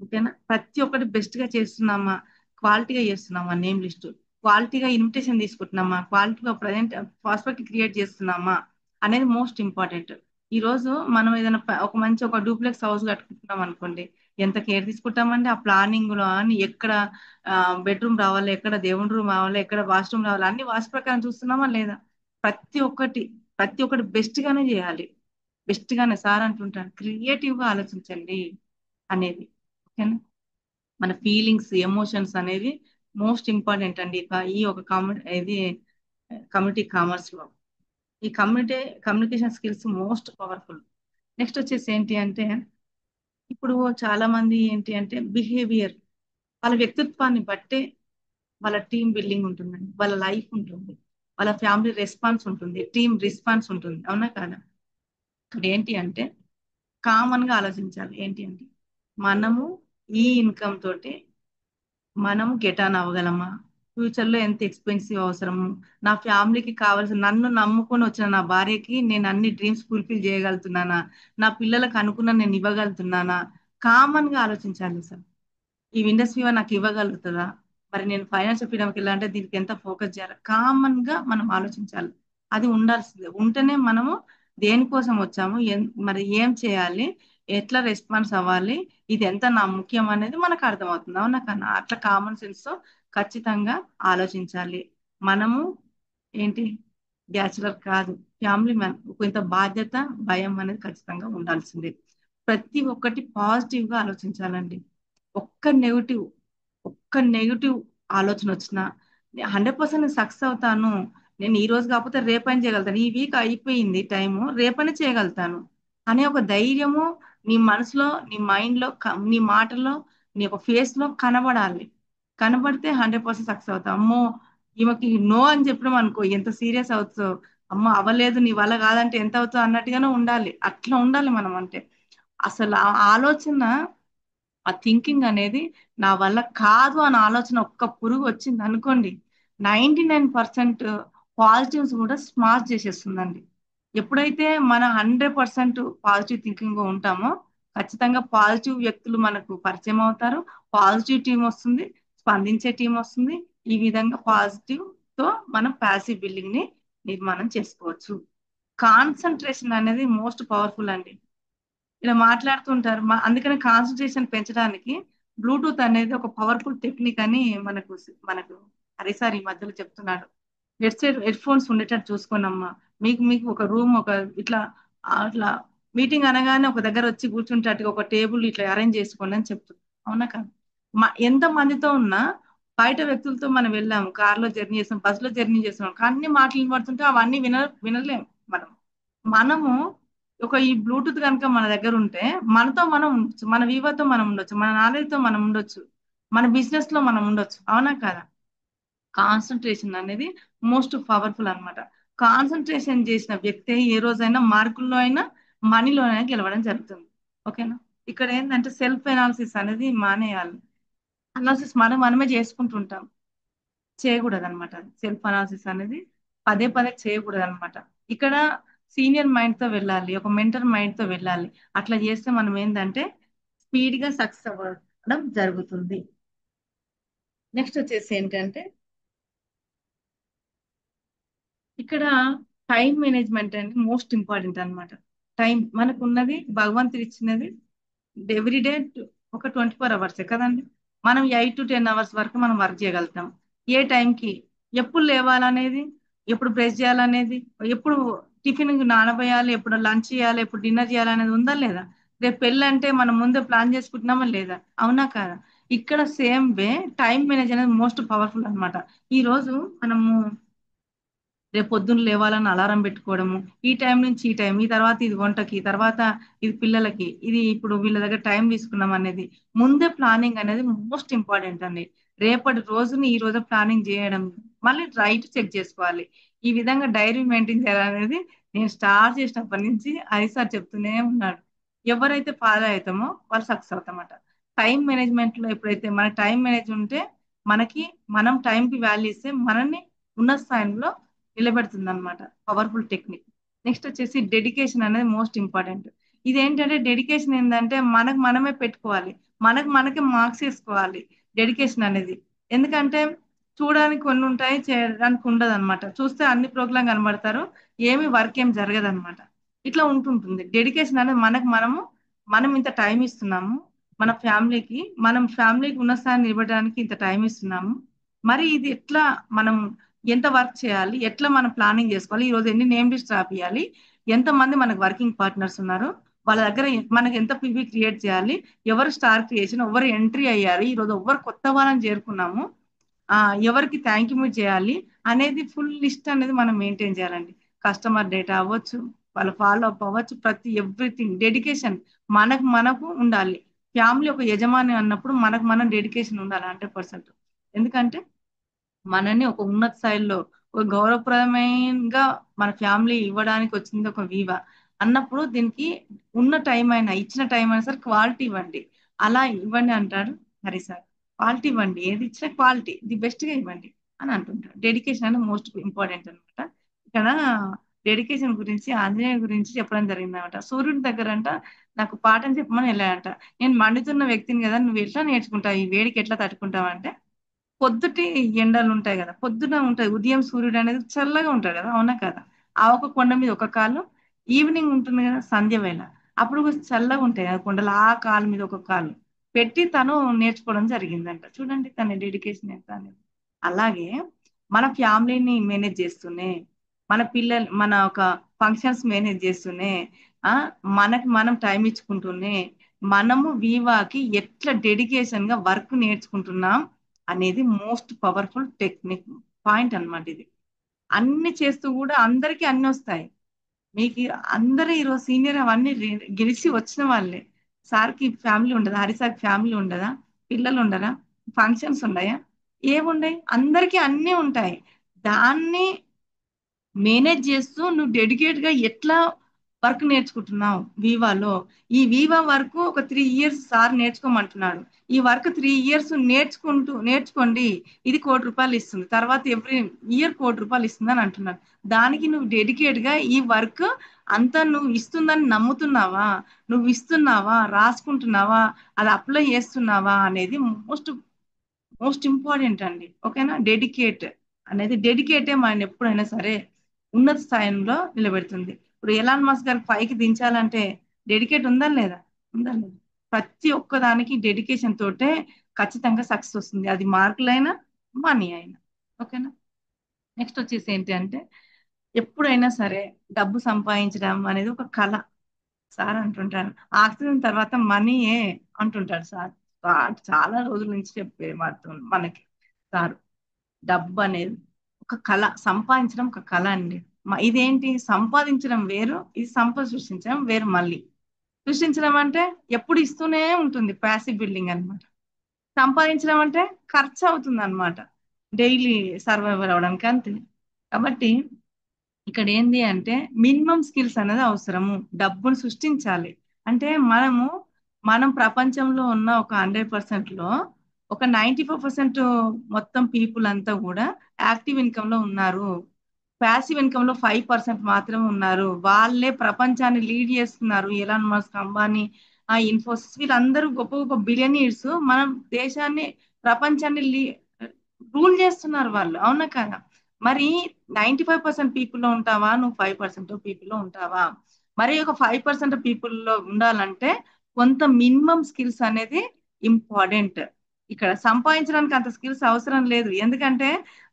ఓకేనా? ప్రతి ఒక్కటి బెస్ట్ గా చేస్తున్నామా, క్వాలిటీగా చేస్తున్నామా, నేమ్ లిస్ట్ క్వాలిటీగా ఇన్విటేషన్ తీసుకుంటున్నామా, క్వాలిటీగా ప్రజెంట్ ప్రాస్పెక్ట్ క్రియేట్ చేస్తున్నామా అనేది మోస్ట్ ఇంపార్టెంట్. ఈ రోజు మనం ఏదైనా ఒక డూప్లెక్స్ హౌస్ కట్టుకుంటున్నాం అనుకోండి, ఎంత కేర్ తీసుకుంటామండి ఆ ప్లానింగ్ లో అని. ఎక్కడ బెడ్రూమ్ రావాలి, ఎక్కడ దేవుడి రూమ్ రావాలి, ఎక్కడ వాష్రూమ్ రావాలి, అన్ని వాస్తు ప్రకారం చూస్తున్నామా లేదా? ప్రతి ఒక్కటి ప్రతి ఒక్కటి బెస్ట్ గానే చేయాలి. బెస్ట్ గానే సార్ అంటుంటాను క్రియేటివ్ గా ఆలోచించండి అనేది. ఓకేనా? మన ఫీలింగ్స్ ఎమోషన్స్ అనేది మోస్ట్ ఇంపార్టెంట్ అండి. ఈ ఒక ఇది కమ్యూనిటీ కామర్స్ లో ఈ communication skills most powerful. Next వచ్చేసి ఏంటి అంటే ఇప్పుడు చాలా మంది ఏంటి అంటే బిహేవియర్, వాళ్ళ వ్యక్తిత్వాన్ని బట్టే వాళ్ళ టీం బిల్డింగ్ ఉంటుందండి, వాళ్ళ లైఫ్ ఉంటుంది, వాళ్ళ ఫ్యామిలీ రెస్పాన్స్ ఉంటుంది, టీం రెస్పాన్స్ ఉంటుంది. అవునా కాదా? ఇక్కడ ఏంటి అంటే కామన్ గా ఆలోచించాలి. ఏంటి అంటే మనము ఈ ఇన్కమ్ తోటి మనం గెట్ ఆన్ అవ్వగలమా? ఫ్యూచర్ లో ఎంత ఎక్స్పెన్సివ్ అవసరము? నా ఫ్యామిలీకి కావాల్సిన, నన్ను నమ్ముకొని వచ్చిన నా భార్యకి నేను అన్ని డ్రీమ్స్ ఫుల్ఫిల్ చేయగలుగుతున్నానా? నా పిల్లలకు అనుకున్న నేను ఇవ్వగలుగుతున్నానా? కామన్ గా ఆలోచించాలి సార్. ఈ ఇండస్ట్రీ నాకు ఇవ్వగలుగుతుందా? మరి నేను ఫైనాన్షియల్ ఫ్రీడమ్కి వెళ్ళాలంటే దీనికి ఎంత ఫోకస్ చేయాలి, కామన్ గా మనం ఆలోచించాలి. అది ఉండాల్సిందే. ఉంటేనే మనము దేనికోసం వచ్చాము, మరి ఏం చేయాలి, ఎట్లా రెస్పాన్స్ అవ్వాలి, ఇది ఎంత నా ముఖ్యం అనేది మనకు అర్థమవుతుంది. అవునా కన్నా? అట్లా కామన్ సెన్స్ తో ఖచ్చితంగా ఆలోచించాలి. మనము ఏంటి, బ్యాచులర్ కాదు, ఫ్యామిలీ మ్యాన్. కొంత బాధ్యత, భయం అనేది ఖచ్చితంగా ఉండాల్సిందే. ప్రతి ఒక్కటి పాజిటివ్ గా ఆలోచించాలండి. ఒక్క నెగిటివ్ ఒక్క నెగిటివ్ ఆలోచన వచ్చినా 100% సక్సెస్ అవుతాను, నేను ఈ రోజు కాకపోతే రేపని చేయగలుగుతాను, ఈ వీక్ అయిపోయింది టైము, రేపని చేయగలుగుతాను అనే ఒక ధైర్యము నీ మనసులో, నీ మైండ్ లో, నీ మాటల్లో, నీ ఒక ఫేస్ లో కనబడాలి. కనబడితే 100% సక్సెస్ అవుతాం. అమ్మో, ఈమెకి నో అని చెప్పినాం అనుకో ఎంత సీరియస్ అవుతుందో, అమ్మో అవ్వలేదు నీ వల్ల కాదంటే ఎంత అవుతుందో అన్నట్టుగానే ఉండాలి. అట్లా ఉండాలి మనం. అంటే అసలు ఆ ఆలోచన, ఆ థింకింగ్ అనేది, నా వల్ల కాదు అన్న ఆలోచన ఒక్క పురుగు వచ్చింది అనుకోండి, 99% పాజిటివ్స్ కూడా స్మాష్ చేసేస్తుందండి. ఎప్పుడైతే మన 100% పాజిటివ్ థింకింగ్ ఉంటామో ఖచ్చితంగా పాజిటివ్ వ్యక్తులు మనకు పరిచయం అవుతారు, పాజిటివ్ టీం వస్తుంది, స్పందించే టీం వస్తుంది. ఈ విధంగా పాజిటివ్ తో మనం ప్యాసివ్ బిల్డింగ్ ని నిర్మాణం చేసుకోవచ్చు. కాన్సన్ట్రేషన్ అనేది మోస్ట్ పవర్ఫుల్ అండి. ఇలా మాట్లాడుతుంటారు. అందుకని కాన్సన్ట్రేషన్ పెంచడానికి బ్లూటూత్ అనేది ఒక పవర్ఫుల్ టెక్నిక్ అని మనకు హరిసార్ ఈ మధ్యలో చెప్తున్నాడు. హెడ్ ఫోన్స్ ఉండేటట్టు చూసుకోనమ్మా. మీకు మీకు ఒక రూమ్, ఒక ఇట్లా అట్లా మీటింగ్ అనగానే ఒక దగ్గర వచ్చి కూర్చుంటట్టుగా ఒక టేబుల్ ఇట్లా అరేంజ్ చేసుకోండి అని చెప్తుంది. అవునా కాదు? ఎంత మందితో ఉన్నా, బయట వ్యక్తులతో మనం వెళ్ళాము, కార్లో జర్నీ చేస్తాం, బస్సులో జర్నీ చేస్తాం, అన్ని మాటలు వినబడుతుంటే అవన్నీ వినలేము మనం. మనము ఒక ఈ బ్లూటూత్ కనుక మన దగ్గర ఉంటే మనతో మనం ఉండొచ్చు, మన వివోతో మనం ఉండొచ్చు, మన నాలెడ్జ్ తో మనం ఉండొచ్చు, మన బిజినెస్ లో మనం ఉండొచ్చు. అవునా కదా? కాన్సన్ట్రేషన్ అనేది మోస్ట్ పవర్ఫుల్ అన్నమాట. కాన్సన్ట్రేషన్ చేసిన వ్యక్తి ఏ రోజైనా మార్కుల్లో అయినా, మనీలో అయినా గెలవడం జరుగుతుంది. ఓకేనా? ఇక్కడ ఏంటంటే సెల్ఫ్ ఎనాలిసిస్ అనేది మానేయాలి. అనాలిసిస్ మనమే చేసుకుంటుంటాం, చేయకూడదు అనమాట. సెల్ఫ్ అనాలిసిస్ అనేది పదే పదే చేయకూడదు అనమాట. ఇక్కడ సీనియర్ మైండ్ తో వెళ్ళాలి, ఒక మెంటర్ మైండ్ తో వెళ్ళాలి. అట్లా చేస్తే మనం ఏంటంటే స్పీడ్ గా సక్సెస్ అవ్వడం జరుగుతుంది. నెక్స్ట్ వచ్చేసి ఏంటంటే ఇక్కడ టైం మేనేజ్మెంట్ అనేది మోస్ట్ ఇంపార్టెంట్ అన్నమాట. టైం మనకు ఉన్నది, భగవంతుడు ఇచ్చినది ఎవ్రీడే ఒక 24 అవర్సే కదండి. మనం 8 to 10 అవర్స్ వరకు మనం వర్క్ చేయగలుగుతాం. ఏ టైంకి ఎప్పుడు లేవాలనేది, ఎప్పుడు బ్రష్ చేయాలనేది, ఎప్పుడు టిఫిన్ నానబోయాలి, ఎప్పుడు లంచ్ చేయాలి, ఎప్పుడు డిన్నర్ చేయాలనేది ఉందా లేదా? రేపు పెళ్ళి అంటే మనం ముందే ప్లాన్ చేసుకుంటున్నామా లేదా? అవునా కాదా? ఇక్కడ సేమ్ వే టైం మేనేజ్ అనేది మోస్ట్ పవర్ఫుల్ అన్నమాట. ఈ రోజు మనము రేపు పొద్దున్న లేవాలని అలారం పెట్టుకోవడము, ఈ టైం నుంచి ఈ టైం, ఈ తర్వాత ఇది వంటకి, తర్వాత ఇది పిల్లలకి, ఇది ఇప్పుడు వీళ్ళ దగ్గర టైం తీసుకున్నాం అనేది ముందే ప్లానింగ్ అనేది మోస్ట్ ఇంపార్టెంట్ అండి. రేపటి రోజుని ఈ రోజు ప్లానింగ్ చేయడం, మళ్ళీ రైట్ చెక్ చేసుకోవాలి. ఈ విధంగా డైరీ మెయింటైన్ చేయాలనేది నేను స్టార్ట్ చేసినప్పటి నుంచి హరి సార్ చెప్తూనే ఉన్నాడు. ఎవరైతే ఫాలో అవుతామో వాళ్ళు సక్సెస్ అవుతామట. టైం మేనేజ్మెంట్ లో ఎప్పుడైతే మన టైం మేనేజ్ ఉంటే, మనకి మనం టైంకి వాల్యూ ఇస్తే మనల్ని ఉన్నత స్థాయిలో నిలబెడుతుంది అనమాట. Powerful technique. నెక్స్ట్ వచ్చేసి డెడికేషన్ అనేది మోస్ట్ ఇంపార్టెంట్. ఇదేంటంటే డెడికేషన్ ఏంటంటే మనకు మనమే పెట్టుకోవాలి, మనకు మనకే మార్క్స్ వేసుకోవాలి. డెడికేషన్ అనేది ఎందుకంటే చూడడానికి కొన్ని ఉంటాయి, చేయడానికి ఉండదు అనమాట. చూస్తే అన్ని ప్రోగ్రాం కనబడతారు, ఏమి వర్క్ ఏం జరగదు అనమాట. ఇట్లా ఉంటుంటుంది. డెడికేషన్ అనేది మనం ఇంత టైం ఇస్తున్నాము, మన ఫ్యామిలీకి, మనం ఫ్యామిలీకి ఉన్న స్థాయిని నిలబడడానికి ఇంత టైం ఇస్తున్నాము. మరి ఇది ఎట్లా మనం ఎంత వర్క్ చేయాలి, ఎట్లా మనం ప్లానింగ్ చేసుకోవాలి, ఈ రోజు ఎన్ని నేమ్ లిస్ట్ రాపియాలి, ఎంత మంది మనకు వర్కింగ్ పార్ట్నర్స్ ఉన్నారు, వాళ్ళ దగ్గర మనకి ఎంత పివి క్రియేట్ చేయాలి, ఎవరు స్టార్ క్రియేషన్, ఎవరు ఎంట్రీ అయ్యారు, ఈ రోజు ఎవరు కొత్త వాళ్ళని చేరుకున్నాము, ఆ ఎవరికి థ్యాంక్ యూ చేయాలి అనేది ఫుల్ లిస్ట్ అనేది మనం మెయింటైన్ చేయాలండి. కస్టమర్ డేటా అవ్వచ్చు, వాళ్ళ ఫాలో అప్ అవ్వచ్చు, ప్రతి ఎవ్రీథింగ్ డెడికేషన్ మనకు ఉండాలి. ఫ్యామిలీ ఒక యజమాని అన్నప్పుడు మనకు మనం డెడికేషన్ ఉండాలి 100%. ఎందుకంటే మనని ఒక ఉన్నత స్థాయిలో ఒక గౌరవప్రదమైనగా మన ఫ్యామిలీ ఇవ్వడానికి వచ్చింది ఒక వివా అన్నప్పుడు, దీనికి ఉన్న టైం అయినా, ఇచ్చిన టైం అయినా సరే క్వాలిటీ ఇవ్వండి. అలా ఇవ్వండి అంటాడు హరి సార్. క్వాలిటీ ఇవ్వండి, ఏది ఇచ్చినా క్వాలిటీ ది బెస్ట్ గా ఇవ్వండి అని అంటుంటాడు. డెడికేషన్ అనేది మోస్ట్ ఇంపార్టెంట్ అనమాట. ఇక్కడ డెడికేషన్ గురించి, ఆంజనేయ గురించి చెప్పడం జరిగింది అనమాట. సూర్యుడి దగ్గర అంట నాకు పాఠం చెప్పమని వెళ్ళాడంట. నేను మండుతున్న వ్యక్తిని కదా, నువ్వు ఎట్లా నేర్చుకుంటావు, ఈ వేడికి ఎట్లా తట్టుకుంటావు అంటే, పొద్దుటి ఎండలు ఉంటాయి కదా, పొద్దున ఉంటాయి, ఉదయం సూర్యుడు అనేది చల్లగా ఉంటాడు కదా, అవునా కదా. ఆ ఒక కొండ మీద ఒక కాలు, ఈవినింగ్ ఉంటుంది కదా సంధ్య వేళ, అప్పుడు కొంచెం చల్లగా ఉంటాయి ఆ కొండలు, ఆ కాలు మీద ఒక కాలు పెట్టి తను నేర్చుకోవడం జరిగిందంట. చూడండి తన డెడికేషన్ ఎంత అనేది. అలాగే మన ఫ్యామిలీని మేనేజ్ చేస్తూనే, మన పిల్లలు మన ఒక ఫంక్షన్స్ మేనేజ్ చేస్తూనే, ఆ మనకి మనం టైం ఇచ్చుకుంటూనే, మనము వీవాకి ఎట్లా డెడికేషన్ గా వర్క్ నేర్చుకుంటున్నాం అనేది మోస్ట్ పవర్ఫుల్ టెక్నిక్ పాయింట్ అన్నమాట ఇది. అన్ని చేస్తూ కూడా అందరికీ అన్ని వస్తాయి. మీకు అందరూ ఈరోజు సీనియర్ అవన్నీ గెలిచి వచ్చిన వాళ్ళే. సార్కి ఫ్యామిలీ ఉండదా, హరిసార్కి ఫ్యామిలీ ఉండదా, పిల్లలు ఉండరా, ఫంక్షన్స్ ఉన్నాయా, ఏముండయి, అందరికీ అన్నీ ఉంటాయి. దాన్ని మేనేజ్ చేస్తూ నువ్వు డెడికేట్ గా ఎట్లా వర్క్ నేర్చుకుంటున్నావు వీవాలో. ఈ వీవా వర్క్ ఒక 3 ఇయర్స్ సార్ నేర్చుకోమంటున్నాడు. ఈ వర్క్ 3 ఇయర్స్ నేర్చుకోండి, ఇది ₹1,00,00,000 ఇస్తుంది, తర్వాత ఎవ్రీ ఇయర్ ₹1,00,00,000 ఇస్తుంది అని అంటున్నాడు. దానికి నువ్వు డెడికేట్ గా ఈ వర్క్ అంతా నువ్వు ఇస్తుందని నమ్ముతున్నావా, నువ్వు ఇస్తున్నావా, రాసుకుంటున్నావా, అది అప్లై చేస్తున్నావా అనేది మోస్ట్ మోస్ట్ ఇంపార్టెంట్ అండి. ఓకేనా. డెడికేట్ అనేది, డెడికేటే మనం ఎప్పుడైనా సరే ఉన్నత స్థాయిలో నిలబెడుతుంది. ఇప్పుడు ఎలాన్ మస్క్ గారికి పైకి దించాలంటే డెడికేట్ ఉందా లేదా, ఉందా లేదా. ప్రతి ఒక్కదానికి డెడికేషన్ తోటే ఖచ్చితంగా సక్సెస్ వస్తుంది, అది మార్కులైనా మనీ అయినా. ఓకేనా. నెక్స్ట్ వచ్చేసి ఏంటి అంటే, ఎప్పుడైనా సరే డబ్బు సంపాదించడం అనేది ఒక కళ. సార్ అంటుంటారు ఆక్సిజన్ తర్వాత మనీయే అంటుంటాడు సార్. చాలా రోజుల నుంచి చెప్పే మాత్రం మనకి సార్. డబ్బు అనేది ఒక కళ, సంపాదించడం ఒక కళ అండి. ఇదేంటి, సంపాదించడం వేరు, ఇది సంపద సృష్టించడం వేరు. మళ్ళీ సృష్టించడం అంటే ఎప్పుడు ఇస్తూనే ఉంటుంది, ప్యాసివ్ బిల్డింగ్ అన్నమాట. సంపాదించడం అంటే ఖర్చు అవుతుంది అనమాట, డైలీ సర్వైవల్ అవడానికి అంతే. కాబట్టి ఇక్కడ ఏంది అంటే మినిమం స్కిల్స్ అనేది అవసరము, డబ్బును సృష్టించాలి అంటే. మనం ప్రపంచంలో ఉన్న ఒక 100% లో ఒక 94% మొత్తం పీపుల్ అంతా కూడా యాక్టివ్ ఇన్కమ్ లో ఉన్నారు. ప్యాసివ్ ఇన్కమ్ లో 5% మాత్రమే ఉన్నారు. వాళ్ళే ప్రపంచాన్ని లీడ్ చేస్తున్నారు. ఎలాన్ మస్క్, అంబానీ, ఆ ఇన్ఫోసిస్, వీళ్ళందరూ గొప్ప గొప్ప బిలియనీర్స్ మనం దేశాన్ని, ప్రపంచాన్ని రూల్ చేస్తున్నారు వాళ్ళు, అవునా కదా. మరి 95% పీపుల్ లో ఉంటావా, నువ్వు 5% పీపుల్ లో ఉంటావా. మరి ఒక 5% పీపుల్ లో ఉండాలంటే కొంత మినిమం స్కిల్స్ అనేది ఇంపార్టెంట్. ఇక్కడ సంపాదించడానికి అంత స్కిల్స్ అవసరం లేదు, ఎందుకంటే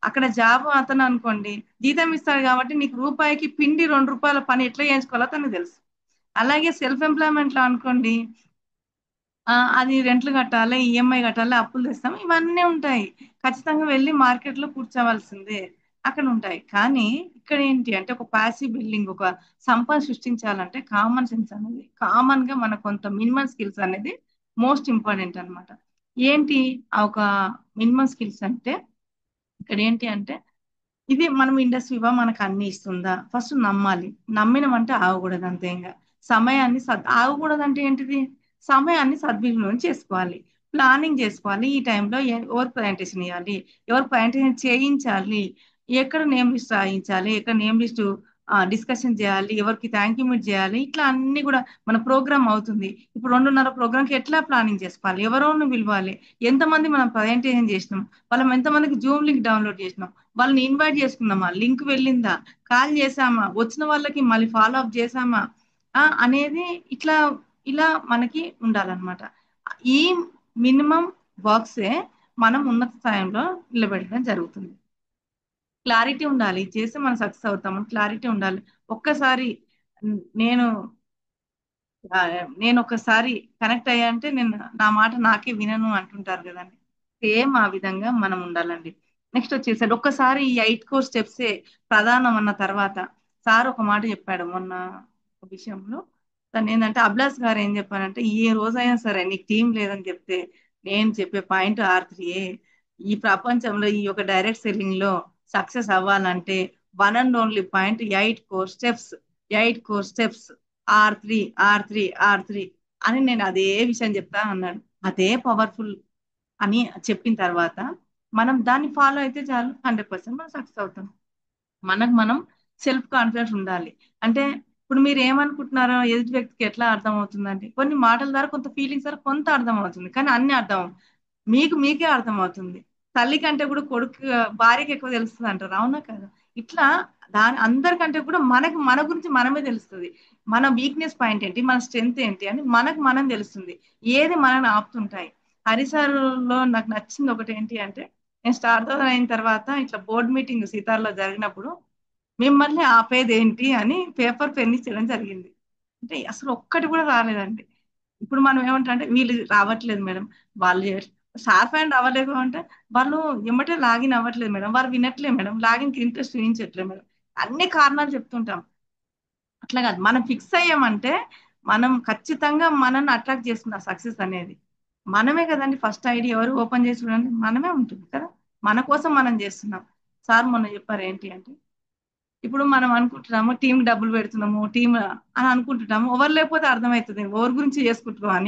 అక్కడ జాబ్ అతను అనుకోండి జీతం ఇస్తాడు కాబట్టి నీకు రూపాయికి పిండి ₹2 పని ఎట్లా చేయించుకోవాలో తనకు తెలుసు. అలాగే సెల్ఫ్ ఎంప్లాయ్మెంట్ లో అనుకోండి, అది రెంట్లు కట్టాలి, ఈఎంఐ కట్టాలి, అప్పులు తెస్తాం, ఇవన్నీ ఉంటాయి. ఖచ్చితంగా వెళ్ళి మార్కెట్ లో కూర్చోవలసిందే, అక్కడ ఉంటాయి. కానీ ఇక్కడ ఏంటి అంటే ఒక ప్యాసివ్ బిల్డింగ్, ఒక సంపద సృష్టించాలంటే కామన్ సెన్స్ అనేది, కామన్ గా మన కొంత మినిమం స్కిల్స్ అనేది మోస్ట్ ఇంపార్టెంట్ అన్నమాట. ఏంటి ఆ ఒక మినిమం స్కిల్స్ అంటే, ఇక్కడ ఏంటి అంటే, ఇది మనం ఇండస్ట్రీవా మనకు అన్ని ఇస్తుందా, ఫస్ట్ నమ్మాలి. నమ్మినమంటే ఆగకూడదు అంతే. ఇంకా సమయాన్ని ఆగకూడదు అంటే ఏంటిది, సమయాన్ని సద్వినియోగం చేసుకోవాలి, ప్లానింగ్ చేసుకోవాలి. ఈ టైంలో ఎవరు ప్రజెంటేషన్ ఇవ్వాలి, ఎవరు ప్రజెంటేషన్ చేయించాలి, ఎక్కడ నేమ్ లిస్ట్ రాయించాలి, ఎక్కడ నేమ్ లిస్ట్ డిస్కషన్ చేయాలి, ఎవరికి థ్యాంక్ యూ మీట్ చేయాలి, ఇట్లా అన్ని కూడా మన ప్రోగ్రామ్ అవుతుంది. ఇప్పుడు 2:30 ప్రోగ్రామ్కి ఎట్లా ప్లానింగ్ చేసుకోవాలి, ఎవరోను పిలవాలి, ఎంతమంది మనం ప్రజెంటేషన్ చేసినాం, వాళ్ళం ఎంతమందికి జూమ్ లింక్ డౌన్లోడ్ చేసినాం, వాళ్ళని ఇన్వైట్ చేసుకున్నామా, లింక్ వెళ్ళిందా, కాల్ చేసామా, వచ్చిన వాళ్ళకి మళ్ళీ ఫాలో అప్ చేసామా, అనేది ఇట్లా ఇలా మనకి ఉండాలన్నమాట. ఈ మినిమం వర్క్సే మనం ఉన్నత స్థాయిలో నిలబెట్టడం జరుగుతుంది. క్లారిటీ ఉండాలి, ఇది చేస్తే మనం సక్సెస్ అవుతాము, క్లారిటీ ఉండాలి. ఒక్కసారి నేను ఆ, నేను ఒకసారి కనెక్ట్ అయ్యా అంటే నేను నా మాట నాకే వినను అంటుంటారు కదండి. సేమ్ ఆ విధంగా మనం ఉండాలండి. నెక్స్ట్ వచ్చేసరి ఒక్కసారి ఈ 8 కోర్ స్టెప్సే ప్రధానం అన్న తర్వాత, సార్ ఒక మాట చెప్పాడు మొన్న ఒక విషయంలో. తను ఏంటంటే అభిలాష్ గారు ఏం చెప్పారంటే, ఏ రోజైనా సరే నీకు టీం లేదని చెప్తే నేను చెప్పే పాయింట్ R3. ఈ ప్రపంచంలో ఈ యొక్క డైరెక్ట్ సెల్లింగ్ లో సక్సెస్ అవ్వాలంటే one and only point 8 core steps. 8 core steps, R3, R3 అని నేను అదే విషయం చెప్తా అన్నాడు. అదే పవర్ఫుల్ అని చెప్పిన తర్వాత మనం దాన్ని ఫాలో అయితే చాలు, 100% మనం సక్సెస్ అవుతాం. మనకు మనం సెల్ఫ్ కాన్ఫిడెన్స్ ఉండాలి. అంటే ఇప్పుడు మీరు ఏమనుకుంటున్నారో ఎదుటి వ్యక్తికి ఎట్లా అర్థం అవుతుందండి, కొన్ని మాటల ద్వారా, కొంత ఫీలింగ్స్ ద్వారా కొంత అర్థం అవుతుంది, కానీ అన్ని అర్థం మీకు మీకే అర్థం అవుతుంది. తల్లి కంటే కూడా కొడుకు భార్యకి ఎక్కువ తెలుస్తుంది అంటారు, అవునా కదా? ఇట్లా అందరికంటే కూడా మనకు మన గురించి మనమే తెలుస్తుంది. మన వీక్నెస్ పాయింట్ ఏంటి, మన స్ట్రెంగ్త్ ఏంటి అని మనకు మనం తెలుస్తుంది. ఏది మనల్ని ఆపుతుంటాయి. హరిసార్లో నాకు నచ్చింది ఒకటి ఏంటి అంటే, నేను స్టార్ అయిన తర్వాత ఇట్లా బోర్డ్ మీటింగ్ సీతార్లో జరిగినప్పుడు మిమ్మల్ని ఆపేది ఏంటి అని పేపర్ పెన్ ఇచ్చడం జరిగింది. అంటే అసలు ఒక్కటి కూడా రాలేదండి. ఇప్పుడు మనం ఏమంటే వీళ్ళు రావట్లేదు మేడం, వాళ్ళు షార్ప్ హ్యాండ్ అవ్వలేదు అంటే వాళ్ళు ఎమ్మటే లాగిన్ అవ్వట్లేదు మేడం, వాళ్ళు వినట్లేదు మేడం, లాగిన్ కి ఇంట్రెస్ట్ చూపించట్లేదు మేడం, అన్ని కారణాలు చెప్తుంటాం. అట్లా కాదు, మనం ఫిక్స్ అయ్యామంటే మనం ఖచ్చితంగా మనల్ని అట్రాక్ట్ చేస్తుంది ఆ సక్సెస్ అనేది. మనమే కదండి ఫస్ట్ ఐడి ఎవరు ఓపెన్ చేసి చూడండి, మనమే ఉంటుంది కదా. మన కోసం మనం చేస్తున్నాం. సార్ మొన్న చెప్పారు ఏంటి అంటే, ఇప్పుడు మనం అనుకుంటున్నాము టీం డబ్బులు పెడుతున్నాము టీం అని అనుకుంటున్నాము, ఎవరు లేకపోతే అర్థమవుతుంది ఎవరి గురించి చేసుకుంటున్నాం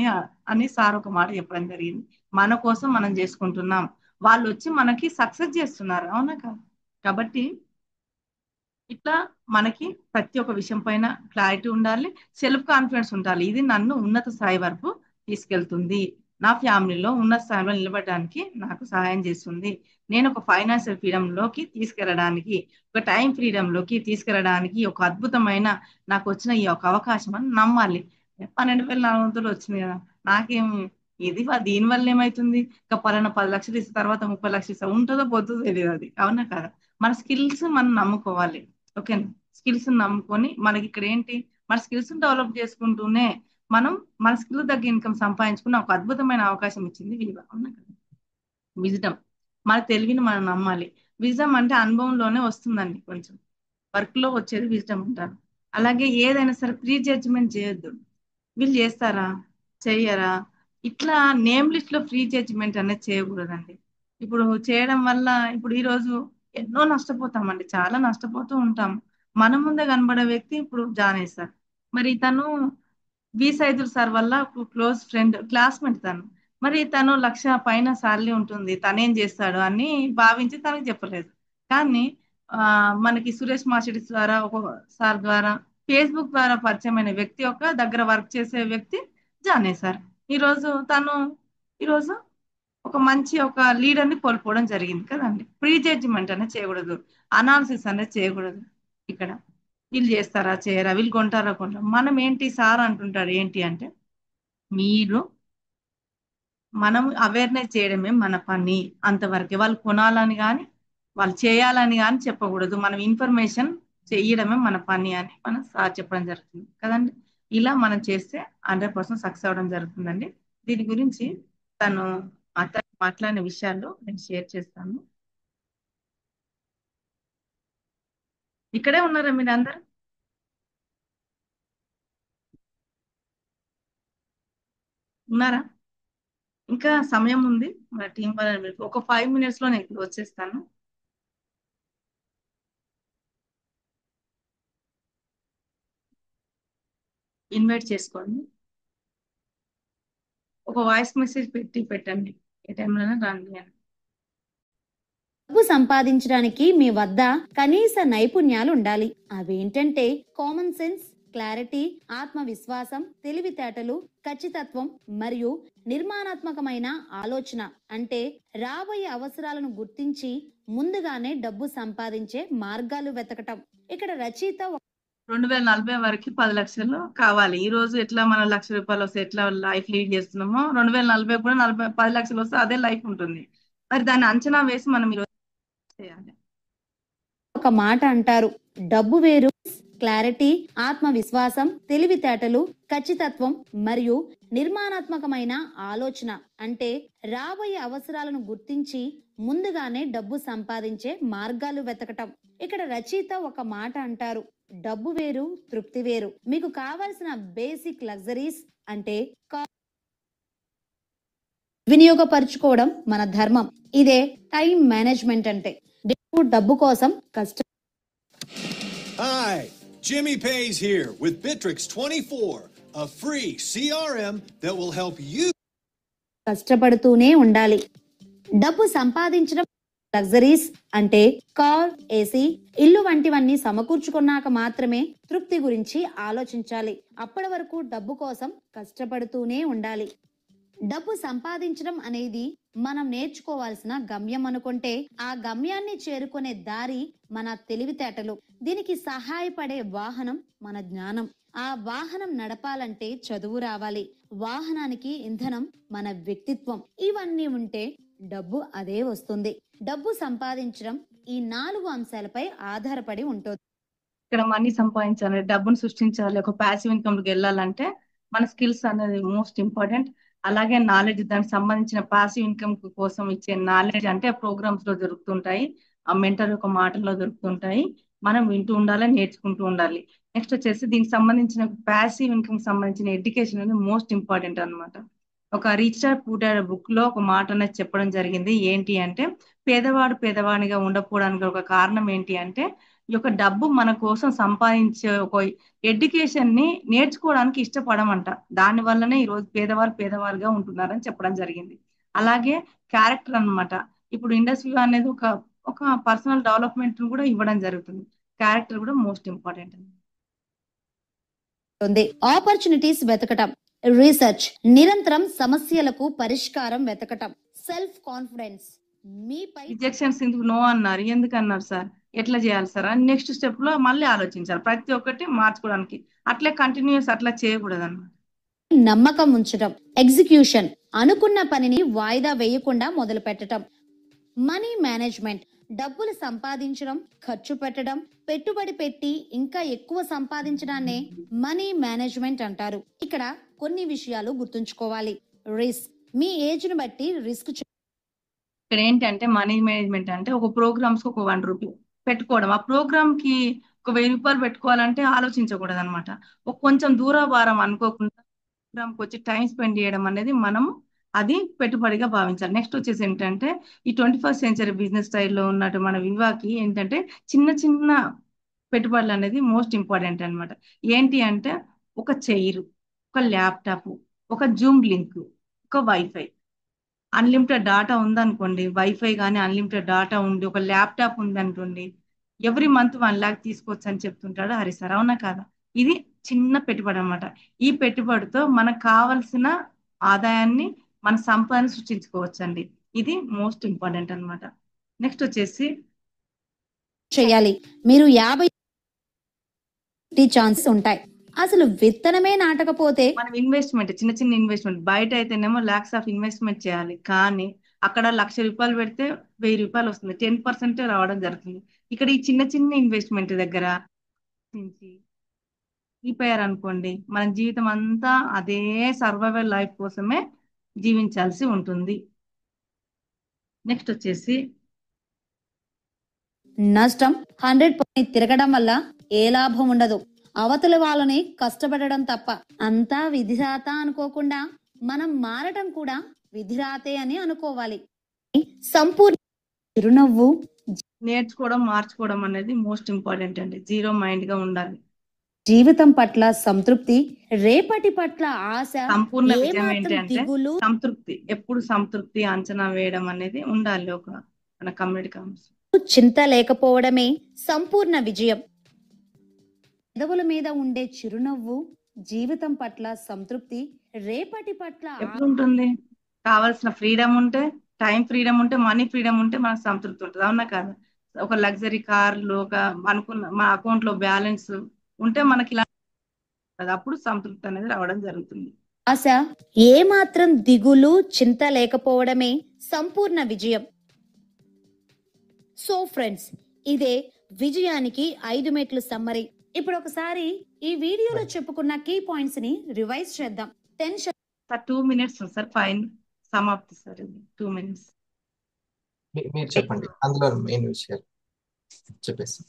అని సార్ ఒక మాట చెప్పడం జరిగింది. మన కోసం మనం చేసుకుంటున్నాం, వాళ్ళు వచ్చి మనకి సక్సెస్ చేస్తున్నారు, అవునా కాదు? కాబట్టి ఇట్లా మనకి ప్రతి ఒక్క విషయం పైన క్లారిటీ ఉండాలి, సెల్ఫ్ కాన్ఫిడెన్స్ ఉండాలి. ఇది నన్ను ఉన్నత స్థాయి వరకు తీసుకెళ్తుంది, నా ఫ్యామిలీలో ఉన్నత స్థాయిలో నిలబడడానికి నాకు సహాయం చేస్తుంది, నేను ఒక ఫైనాన్షియల్ ఫ్రీడమ్ లోకి తీసుకెళ్ళడానికి, ఒక టైం ఫ్రీడమ్ లోకి తీసుకెళ్ళడానికి ఒక అద్భుతమైన నాకు వచ్చిన ఈ ఒక అవకాశం అని నమ్మాలి. 12,400 వచ్చింది కదా, నాకేం ఇది దీని వల్ల ఏమైతుంది, ఇంకా పలానా 10 లక్షలు ఇస్తే తర్వాత 30 లక్షలు ఇస్తా ఉంటుందో పోతుందో తెలియదు, అది అవునా కదా? మన స్కిల్స్ మనం నమ్ముకోవాలి. ఓకేనా? స్కిల్స్ నమ్ముకొని మనకి ఇక్కడ ఏంటి, మన స్కిల్స్ డెవలప్ చేసుకుంటూనే మనం మన స్కిల్ తగ్గ ఇన్కమ్ సంపాదించుకున్న ఒక అద్భుతమైన అవకాశం ఇచ్చింది విలువ, అవునా కదా? విజిటమ్, మన తెలివిని మనం నమ్మాలి. విజడం అంటే అనుభవంలోనే వస్తుందండి, కొంచెం వర్క్ లో వచ్చేది విజడం అంటారు. అలాగే ఏదైనా సరే ప్రీ జడ్జిమెంట్ చేయొద్దు. వీళ్ళు చేస్తారా, చెయ్యరా, ఇట్లా నేమ్ లిస్ట్ లో ఫ్రీ జడ్జిమెంట్ అనేది చేయకూడదండి. ఇప్పుడు చేయడం వల్ల ఇప్పుడు ఈ రోజు ఎన్నో నష్టపోతామండి, చాలా నష్టపోతూ ఉంటాం. మన ముందే కనబడే వ్యక్తి ఇప్పుడు జాయిన్ అయ్యారు, మరి తను సైదుల్ సార్ వల్ల క్లోజ్ ఫ్రెండ్ క్లాస్మేట్ తను, మరి తను 1,00,000 పైన శాలరీ ఉంటుంది, తనేం చేస్తాడు అని భావించి తనకు చెప్పలేదు. కానీ మనకి సురేష్ మాస్టర్స్ ద్వారా ఒక సార్ ద్వారా ఫేస్బుక్ ద్వారా పరిచయమైన వ్యక్తి యొక్క దగ్గర వర్క్ చేసే వ్యక్తి జానే సార్, ఈరోజు తను ఈరోజు ఒక మంచి ఒక లీడర్ ని కోల్పోవడం జరిగింది కదండి. ప్రీ జడ్జిమెంట్ అనేది చేయకూడదు, అనాలిసిస్ అనేది చేయకూడదు. ఇక్కడ వీళ్ళు చేస్తారా చేయరా, వీళ్ళు కొంటారా కొంటారా, మనం ఏంటి సార్ అంటుంటాడు ఏంటి అంటే, మీరు మనం అవేర్నెస్ చేయడమే మన పని, అంతవరకే. వాళ్ళు కొనాలని కానీ వాళ్ళు చేయాలని కానీ చెప్పకూడదు, మనం ఇన్ఫర్మేషన్ చేయడమే మన పని అని మనం సార్ చెప్పడం జరుగుతుంది కదండి. ఇలా మనం చేస్తే 100% సక్సెస్ అవ్వడం జరుగుతుందండి. దీని గురించి తను మాట్లాడిన విషయాలు నేను షేర్ చేస్తాను. ఇక్కడే ఉన్నారా మీరు అందరు? ఉన్నారా? ఇంకా సమయం ఉంది, మన టీం వాళ్ళని ఒక 5 minutes లో నేను వచ్చేస్తాను. ఇన్వైట్ చేసుకోండి, ఒక వాయిస్ మెసేజ్ పెట్టండి, ఏ టైంలోనే రండి అని. డబ్బు సంపాదించడానికి మీ వద్ద కనీస నైపుణ్యాలు ఉండాలి. అవేంటంటే కామన్ సెన్స్, క్లారిటీ, ఆత్మవిశ్వాసం, తెలివితేటలు, ఖచ్చితత్వం మరియు నిర్మాణాత్మకమైన ఆలోచన. అంటే రాబోయే అవసరాలను గుర్తించి ముందుగానే డబ్బు సంపాదించే మార్గాలు వెతకటం. ఇక్కడ రచయిత 2040 వరకు 10 లక్షలు కావాలి. ఈ రోజు ఎట్లా మనం ₹1,00,000 వస్తే ఎట్లా లైఫ్ లీడ్ చేస్తున్నామో 2040 కూడా 10 లక్షలు వస్తే అదే లైఫ్ ఉంటుంది. మరి దాన్ని అంచనా వేసి మనం ఈరోజు చేయాలి. ఒక మాట అంటారు, డబ్బు వేరు, క్లారిటీ, ఆత్మవిశ్వాసం, తెలివితేటలు, ఖచ్చితత్వం మరియు నిర్మాణాత్మకమైన ఆలోచన. అంటే రాబోయే అవసరాలను గుర్తించి ముందుగానే డబ్బు సంపాదించే మార్గాలు వెతకటం. ఇక్కడ రచయిత ఒక మాట అంటారు, డబ్బు వేరు, తృప్తి వేరు. మీకు కావాల్సిన బేసిక్ లగ్జరీస్ అంటే వినియోగపరుచుకోవడం మన ధర్మం. ఇదే టైం మేనేజ్మెంట్ అంటే. డబ్బు కోసం కష్టం. Hi, Jimmy Pays here with Bitrix 24, a free CRM that will help you. కష్టపడుతూనే ఉండాలి. డబ్బు సంపాదించడం లగ్జరీస్ అంటే కార్, ఏసీ, ఇల్లు వంటివన్నీ సమకూర్చుకున్నాక మాత్రమే తృప్తి గురించి ఆలోచించాలి. అప్పటి వరకు డబ్బు కోసం కష్టపడుతూనే ఉండాలి. డబ్బు సంపాదించడం అనేది మనం నేర్చుకోవాల్సిన గమ్యం అనుకుంటే ఆ గమ్యాన్ని చేరుకునే దారి మన తెలివితేటలు. దీనికి సహాయపడే వాహనం మన జ్ఞానం. ఆ వాహనం నడపాలంటే చదువు రావాలి. వాహనానికి ఇంధనం మన వ్యక్తిత్వం. ఇవన్నీ ఉంటే డబ్బు అదే వస్తుంది. డబ్బు సంపాదించడం ఈ 4 అంశాలపై ఆధారపడి ఉంటుంది. ఇక్కడ మనీ సంపాదించాలి, డబ్బును సృష్టించాలి, ఒక ప్యాసివ్ ఇన్కమ్ కి వెళ్ళాలంటే మన స్కిల్స్ అనేది మోస్ట్ ఇంపార్టెంట్. అలాగే నాలెడ్జ్, దానికి సంబంధించిన ప్యాసివ్ ఇన్కమ్ కోసం ఇచ్చే నాలెడ్జ్ అంటే ప్రోగ్రామ్స్ లో దొరుకుతుంటాయి, ఆ మెంటర్ యొక్క మాటల్లో దొరుకుతుంటాయి. మనం వింటూ ఉండాలి, నేర్చుకుంటూ ఉండాలి. నెక్స్ట్ వచ్చేసి దీనికి సంబంధించిన ప్యాసివ్ ఇన్కమ్ సంబంధించిన ఎడ్యుకేషన్ అనేది మోస్ట్ ఇంపార్టెంట్ అన్నమాట. ఒక rich dad poor dad book లో ఒక మాట అనేది చెప్పడం జరిగింది. ఏంటి అంటే, పేదవాడు పేదవాడిగా ఉండకపోవడానికి ఒక కారణం ఏంటి అంటే, ఈ యొక్క డబ్బు మన కోసం సంపాదించే ఒక ఎడ్యుకేషన్ ని నేర్చుకోవడానికి ఇష్టపడమంట. దాని వల్లనే ఈ రోజు పేదవారు పేదవారుగా ఉంటున్నారని చెప్పడం జరిగింది. అలాగే క్యారెక్టర్ అన్నమాట. ఇప్పుడు ఇండస్ట్రీ అనేది ఒక ఒక పర్సనల్ డెవలప్మెంట్ కూడా ఇవ్వడం జరుగుతుంది. క్యారెక్టర్ కూడా మోస్ట్ ఇంపార్టెంట్. ఆపర్చునిటీస్ వెతకటం, రీసెర్చ్, నిరంతరం సమస్యలకు పరిష్కారం వెతకటం, సెల్ఫ్ కాన్ఫిడెన్స్. మీపై రిజెక్షన్స్ ఎందుకు నో అన్నారు, ఎందుకు అన్నారు సార్, ఎట్లా చేయాలి సార్ అని నెక్స్ట్ స్టెప్ లో మళ్ళీ ఆలోచించాలి, ప్రతి ఒక్కటి మార్చుకోవడానికి. అట్లే కంటిన్యూస్ అట్లా చేయకూడదు అన్నమాట. నమ్మకం ఉంచడం, ఎగ్జిక్యూషన్, అనుకున్న పనిని వాయిదా వేయకుండా మొదలు పెట్టడం. మనీ మేనేజ్మెంట్, డబ్బులు సంపాదించడం, ఖర్చు పెట్టడం, పెట్టుబడి పెట్టి ఇంకా ఎక్కువ సంపాదించడాన్నే మనీ మేనేజ్మెంట్ అంటారు. ఇక్కడ కొన్ని విషయాలు గుర్తుంచుకోవాలి. రిస్క్, మీ ఏజ్ ను బట్టి రిస్క్. ఇక్కడ ఏంటంటే మనీ మేనేజ్మెంట్ అంటే ఒక ప్రోగ్రామ్స్ కి ఒక 1 రూపీ పెట్టుకోవడం. ఆ ప్రోగ్రామ్ కి ఒక 1000 రూపాయలు పెట్టుకోవాలంటే ఆలోచించకూడదు అనమాట. ఒక కొంచెం దూరాభారం అనుకోకుండా ప్రోగ్రామ్ కి వచ్చి టైం స్పెండ్ చేయడం అనేది మనం అది పెట్టుబడిగా భావించాలి. నెక్స్ట్ వచ్చేసి ఏంటంటే, ఈ 21st సెంచరీ బిజినెస్ స్టైల్లో ఉన్నట్టు మన వివాకి ఏంటంటే చిన్న చిన్న పెట్టుబడులు అనేది మోస్ట్ ఇంపార్టెంట్ అన్నమాట. ఏంటి అంటే, ఒక చైర్, ఒక ల్యాప్టాప్, ఒక జూమ్ లింక్, ఒక వైఫై. అన్లిమిటెడ్ డాటా ఉందనుకోండి, వైఫై కానీ అన్లిమిటెడ్ డాటా ఉండి ఒక ల్యాప్టాప్ ఉందనుకోండి, ఎవ్రీ మంత్ 1 lakh తీసుకోవచ్చు అని చెప్తుంటాడు హరి సార్, అవునా కాదా? ఇది చిన్న పెట్టుబడి అన్నమాట. ఈ పెట్టుబడితో మనకు కావలసిన ఆదాయాన్ని, మన సంపాదన సృష్టించుకోవచ్చు అండి. ఇది మోస్ట్ ఇంపార్టెంట్ అన్నమాట. నెక్స్ట్ వచ్చేసి చేయాలి. మీరు 50 ఛాన్సెస్ ఉంటాయి. అసలు విత్తనమే నాటకపోతే మనం ఇన్వెస్ట్మెంట్, చిన్న చిన్న ఇన్వెస్ట్మెంట్ బయట అయితేనేమో లాక్స్ ఆఫ్ ఇన్వెస్ట్మెంట్ చేయాలి, కానీ అక్కడ 1,00,000 రూపాయలు పెడితే 1000 రూపాయలు వస్తుంది, 10% రావడం జరుగుతుంది. ఇక్కడ ఈ చిన్న చిన్న ఇన్వెస్ట్మెంట్ దగ్గర నుంచి ప్రిపేర్ అనుకోండి, మన జీవితం అంతా అదే సర్వైవల్ లైఫ్ కోసమే జీవించాల్సి ఉంటుంది. నెక్స్ట్ వచ్చేసి నష్టం 100% తిరగడం వల్ల ఏ లాభం ఉండదు. అవతల వాళ్ళని కష్టపడడం తప్ప. అంతా విధిరాత అనుకోకుండా మనం మారటం కూడా విధిరాతే అని అనుకోవాలి. సంపూర్ణ చిరునవ్వు, నేర్చుకోవడం, మార్చుకోవడం అనేది మోస్ట్ ఇంపార్టెంట్ అండి. జీరో మైండ్ గా ఉండాలి. జీవితం పట్ల సంతృప్తి, రేపటి పట్ల ఆశ, సంపూర్ణ విజయం ఏమాత్రం ఏంటంటే దిగులు, సంతృప్తి. ఎప్పుడు సంతృప్తి అంచనా వేయడం అనేది ఉండాలి ఒక మన కమ్యూనిటీ కౌన్సిల్. చింత లేకపోవడమే సంపూర్ణ విజయం. పెదవుల మీద ఉండే చిరునవ్వు, జీవితం పట్ల సంతృప్తి, రేపటి పట్ల ఎప్పుడు ఉంటుంది? కావాల్సిన ఫ్రీడమ్ ఉంటే, టైం ఫ్రీడమ్ ఉంటే, మనీ ఫ్రీడమ్ ఉంటే మనకు సంతృప్తి ఉంటుంది, అవునా కాదు? ఒక లగ్జరీ కార్లు, ఒక అనుకున్న మన అకౌంట్ లో బ్యాలెన్స్ ఉంటే మనకి ఇలా అప్పుడు సంతృప్తి అనేది రావడం జరుగుతుంది. ఆశ, ఏమాత్రం దిగులు చింత లేకపోవడమే సంపూర్ణ విజయం. సో ఫ్రెండ్స్, ఇదే విజయానికి 5 మెట్లు సమ్మరీ. ఇప్పుడు ఒకసారి ఈ వీడియోలో చెప్పుకున్న కీ పాయింట్స్ ని రివైజ్ చేద్దాం. Tension sir 2 minutes sir, fine సమాప్తి సార్, ఇది 2 minutes. మీరు చెప్పండి, అందులో మెయిన్ విషయాలు చెప్పేసి.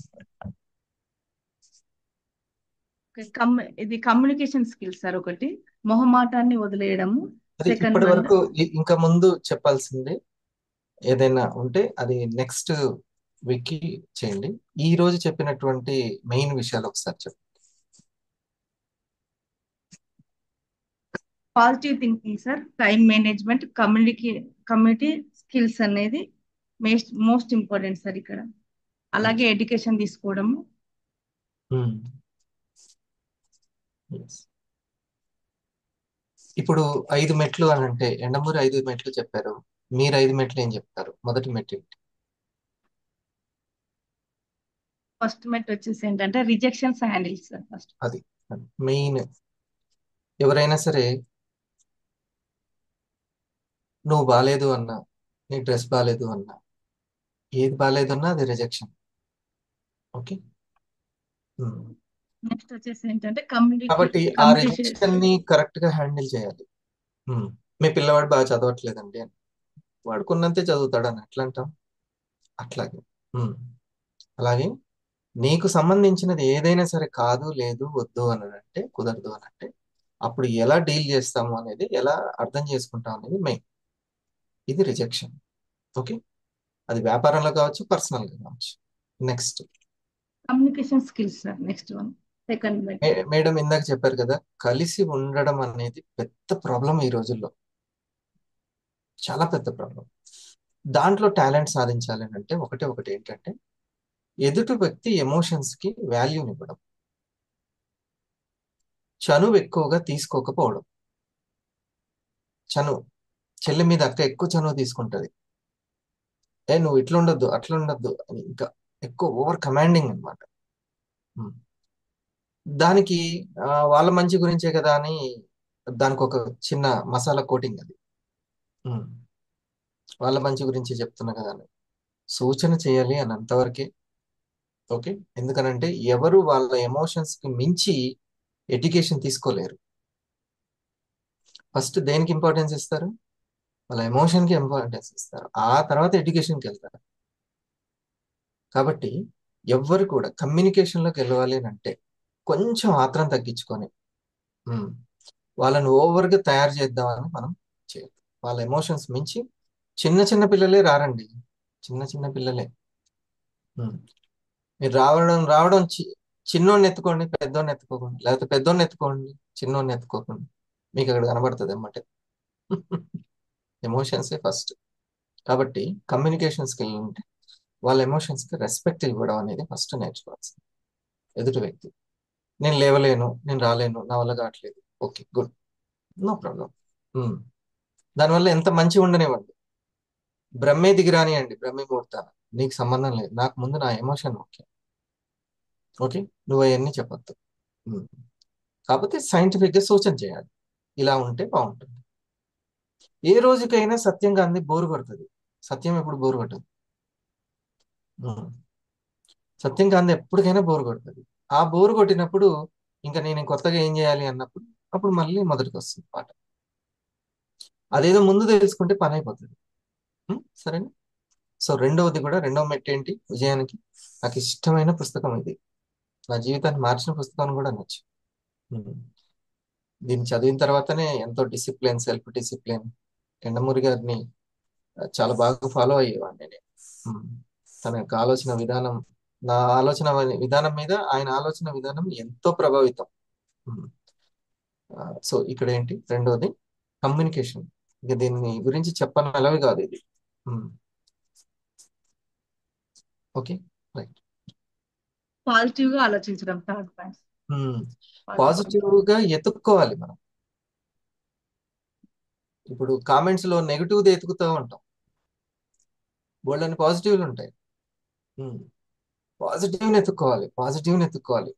ఇది కమ్యూనికేషన్ స్కిల్స్ సార్. ఒకటి, మొహమాటాన్ని వదిలేయడము. అది సెకండ్ ఇప్పటి వన్, వరకు ఇంకా ముందు చెప్పాల్సింది ఏదైనా ఉంటే అది నెక్స్ట్ వీక్ చేయండి. ఈ రోజు చెప్పినటువంటి మెయిన్ విషయాలు ఒకసారి చెప్పండి. Positive thinking sir, time management, community skills అనేది మోస్ట్ ఇంపార్టెంట్ సార్ ఇక్కడ. అలాగే ఎడ్యుకేషన్ తీసుకోవడము. Yes. ఇప్పుడు 5 మెట్లు అని అంటే ఎండమూరి 5 మెట్లు చెప్పారు. మీరు 5 మెట్లు ఏం చెప్తారు? మొదటి మెట్టు ఏంటి? ఫస్ట్ మెట్ వచ్చేసి ఏంటంటే రిజెక్షన్స్ హ్యాండిల్ సార్ ఫస్ట్. అది మెయిన్. ఎవరైనా సరే నువ్వు బాలేదు అన్నా, నీ డ్రెస్ బాలేదు అన్నా, ఏది బాలేదు అన్నా అది రిజెక్షన్. ఓకే. నెక్స్ట్ వచ్చేసి ఏంటంటే కాబట్టి ఆ కమ్యూనికేషన్. రిజెక్షన్ ని కరెక్ట్ గా హ్యాండిల్ చేయాలి. ఉమ్. మీ పిల్లవాడు బాగా చదవట్లేదండి అని, వాడుకున్నంతే చదువుతాడు అని ఎట్లా అంటాం? అట్లాగే. ఉమ్. అలాగే నీకు సంబంధించినది ఏదైనా సరే కాదు, లేదు, వద్దు అని అంటే, కుదరదు అని అంటే, అప్పుడు ఎలా డీల్ చేస్తాము అనేది, ఎలా అర్థం చేసుకుంటాం అనేది మెయిన్. ఇది రిజెక్షన్. ఓకే. అది వ్యాపారంలో కావచ్చు, పర్సనల్ గా కావచ్చు. Next communication skills sir next one, second met. Madam ఇందాక చెప్పారు కదా, కలిసి ఉండడం అనేది పెద్ద ప్రాబ్లం ఈ రోజుల్లో, చాలా పెద్ద ప్రాబ్లం. దాంట్లో టాలెంట్ సాధించాలి అని అంటే ఒకటే ఒకటి ఏంటంటే, ఎదుటి వ్యక్తి ఎమోషన్స్ కి వాల్యూనివ్వడం, చనువు ఎక్కువగా తీసుకోకపోవడం. చనువు, చెల్లి మీద అక్క ఎక్కువ చనువు తీసుకుంటది, నువ్వు ఇట్లా ఉండొద్దు అట్లా ఉండొద్దు అని, ఇంకా ఎక్కువ ఓవర్ కమాండింగ్ అనమాట. దానికి వాళ్ళ మంచి గురించే కదా అని దానికి ఒక చిన్న మసాలా కోటింగ్ అది. ఉమ్. వాళ్ళ మంచి గురించి చెప్తున్నా కదా అని సూచన చేయాలి అని అంతవరకే. ఓకే. ఎందుకనంటే ఎవరు వాళ్ళ ఎమోషన్స్ కి మించి ఎడ్యుకేషన్ తీసుకోలేరు. ఫస్ట్ దేనికి ఇంపార్టెన్స్ ఇస్తారు? వాళ్ళ ఎమోషన్ కి ఇంపార్టెన్స్ ఇస్తారు, ఆ తర్వాత ఎడ్యుకేషన్కి వెళ్తారు. కాబట్టి ఎవ్వరు కూడా కమ్యూనికేషన్లోకి వెళ్ళాలి అని అంటే కొంచెం ఆత్రం తగ్గించుకొని ఉమ్, వాళ్ళని ఓవర్గా తయారు చేద్దామని మనం చేయదు. వాళ్ళ ఎమోషన్స్ మించి చిన్న చిన్న పిల్లలే రారండి, చిన్న చిన్న పిల్లలే. ఉమ్, మీరు రావడం రావడం చిన్నోడిని ఎత్తుకోండి, పెద్దోడిని ఎత్తుకోకండి, లేకపోతే పెద్దోడిని ఎత్తుకోండి, చిన్నోడిని ఎత్తుకోకండి, మీకు అక్కడ కనబడుతుంది అన్నమాట. ఎమోషన్సే ఫస్ట్. కాబట్టి కమ్యూనికేషన్ స్కిల్ ఉంటే వాళ్ళ ఎమోషన్స్కి రెస్పెక్ట్ ఇవ్వడం అనేది ఫస్ట్ నేర్చుకోవాల్సింది. ఎదుటి వ్యక్తి, నేను లేవలేను, నేను రాలేను, నా వల్ల కావట్లేదు, ఓకే గుడ్, నో ప్రాబ్లం. దానివల్ల ఎంత మంచి ఉండనివ్వండి, బ్రహ్మే దిగిరానియండి, బ్రహ్మే ముహూర్తాన, నీకు సంబంధం లేదు, నాకు ముందు నా ఎమోషన్ ఓకే. ఓకే, నువ్వు అవన్నీ చెప్పొద్దు. ఉమ్. కాకపోతే సైంటిఫిక్ గా సూచన చేయాలి, ఇలా ఉంటే బాగుంటుంది. ఏ రోజుకైనా సత్యం గాంధీ బోరు కొడుతుంది, సత్యం ఎప్పుడు బోరు కొట్టదు. ఉమ్. సత్యం గాంధీ ఎప్పటికైనా బోరు కొడుతుంది. ఆ బోరు కొట్టినప్పుడు ఇంకా నేను కొత్తగా ఏం చేయాలి అన్నప్పుడు అప్పుడు మళ్ళీ మొదటికి వస్తుంది పాట. అదేదో ముందు తెలుసుకుంటే పని అయిపోతుంది. సరేనా? సో రెండవది కూడా, రెండవ మెట్టు ఏంటి విజయానికి? నాకు ఇష్టమైన పుస్తకం ఇది, నా జీవితాన్ని మార్చిన పుస్తకం కూడా నచ్చు. దీన్ని చదివిన తర్వాతనే ఎంతో డిసిప్లిన్, సెల్ఫ్ డిసిప్లిన్, ఎండమూరి గారిని చాలా బాగా ఫాలో అయ్యేవాడిని నేను. ఉమ్. తన యొక్క ఆలోచన విధానం, నా ఆలోచన విధానం మీద ఆయన ఆలోచన విధానం ఎంతో ప్రభావితం. సో ఇక్కడ ఏంటి రెండోది కమ్యూనికేషన్. ఇక దీన్ని గురించి చెప్పని అలవి కాదు ఇది. Okay, right. పాజిటివ్ గా ఆలోచించడం థర్డ్ పాయింట్. పాజిటివ్ గా ఎత్తుక్కోవాలి మనం. ఇప్పుడు కామెంట్స్ లో నెగిటివ్ ఎత్తుకుతూ ఉంటాం, బోల్డని పాజిటివ్లు ఉంటాయి. పాజిటివ్ని ఎత్తుక్కోవాలి, పాజిటివ్ని ఎత్తుక్కోవాలి.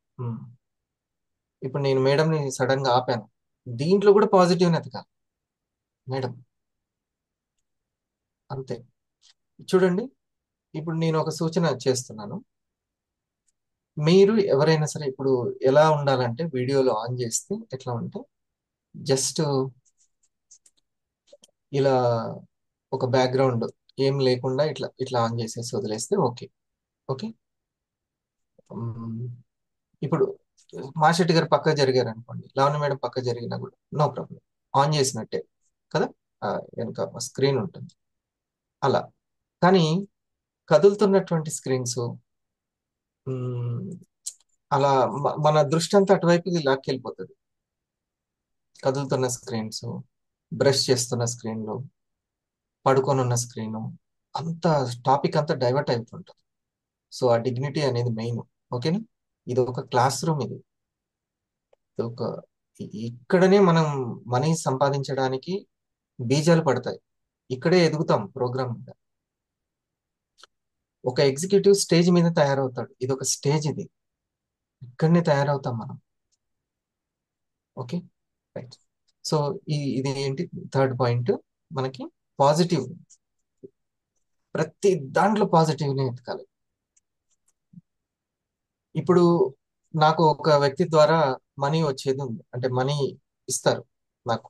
ఇప్పుడు నేను మేడంని సడన్ గా ఆపాను, దీంట్లో కూడా పాజిటివ్ని ఎతకాలి మేడం, అంతే. చూడండి, ఇప్పుడు నేను ఒక సూచన చేస్తున్నాను, మీరు ఎవరైనా సరే ఇప్పుడు ఎలా ఉండాలంటే వీడియోలో ఆన్ చేస్తే ఎట్లా ఉంటే, జస్ట్ ఇలా ఒక బ్యాక్గ్రౌండ్ ఏం లేకుండా ఇట్లా ఇట్లా ఆన్ చేసేసి వదిలేస్తే ఓకే. ఓకే. ఇప్పుడు మాషెట్టి గారు పక్క జరిగారు అనుకోండి, లావణ్య మేడం పక్క జరిగినా కూడా నో ప్రాబ్లం, ఆన్ చేసినట్టే కదా, వెనక స్క్రీన్ ఉంటుంది అలా. కానీ కదులుతున్నటువంటి స్క్రీన్స్ అలా మన దృష్టి అంతా అటువైపుకి లాక్కెళ్ళిపోతుంది. కదులుతున్న స్క్రీన్స్, బ్రష్ చేస్తున్న స్క్రీన్లు, పడుకొని ఉన్న స్క్రీను, అంత టాపిక్ అంతా డైవర్ట్ అయిపోతుంటుంది. సో ఆ డిగ్నిటీ అనేది మెయిన్. ఓకేనా? ఇది ఒక క్లాస్ రూమ్, ఇది ఒక ఇక్కడనే మనం మనీ సంపాదించడానికి బీజాలు పడతాయి. ఇక్కడే ఎదుగుతాం ప్రోగ్రామ్ మీద. ఒక ఎగ్జిక్యూటివ్ స్టేజ్ మీద తయారవుతాడు, ఇది ఒక స్టేజ్, ఇది ఇక్కడనే తయారవుతాం మనం. Okay, right. సో ఇది ఏంటి, థర్డ్ పాయింట్ మనకి పాజిటివ్. ప్రతి దాంట్లో పాజిటివ్ని ఎతకాలి. ఇప్పుడు నాకు ఒక వ్యక్తి ద్వారా మనీ వచ్చేది ఉంది, అంటే మనీ ఇస్తారు నాకు,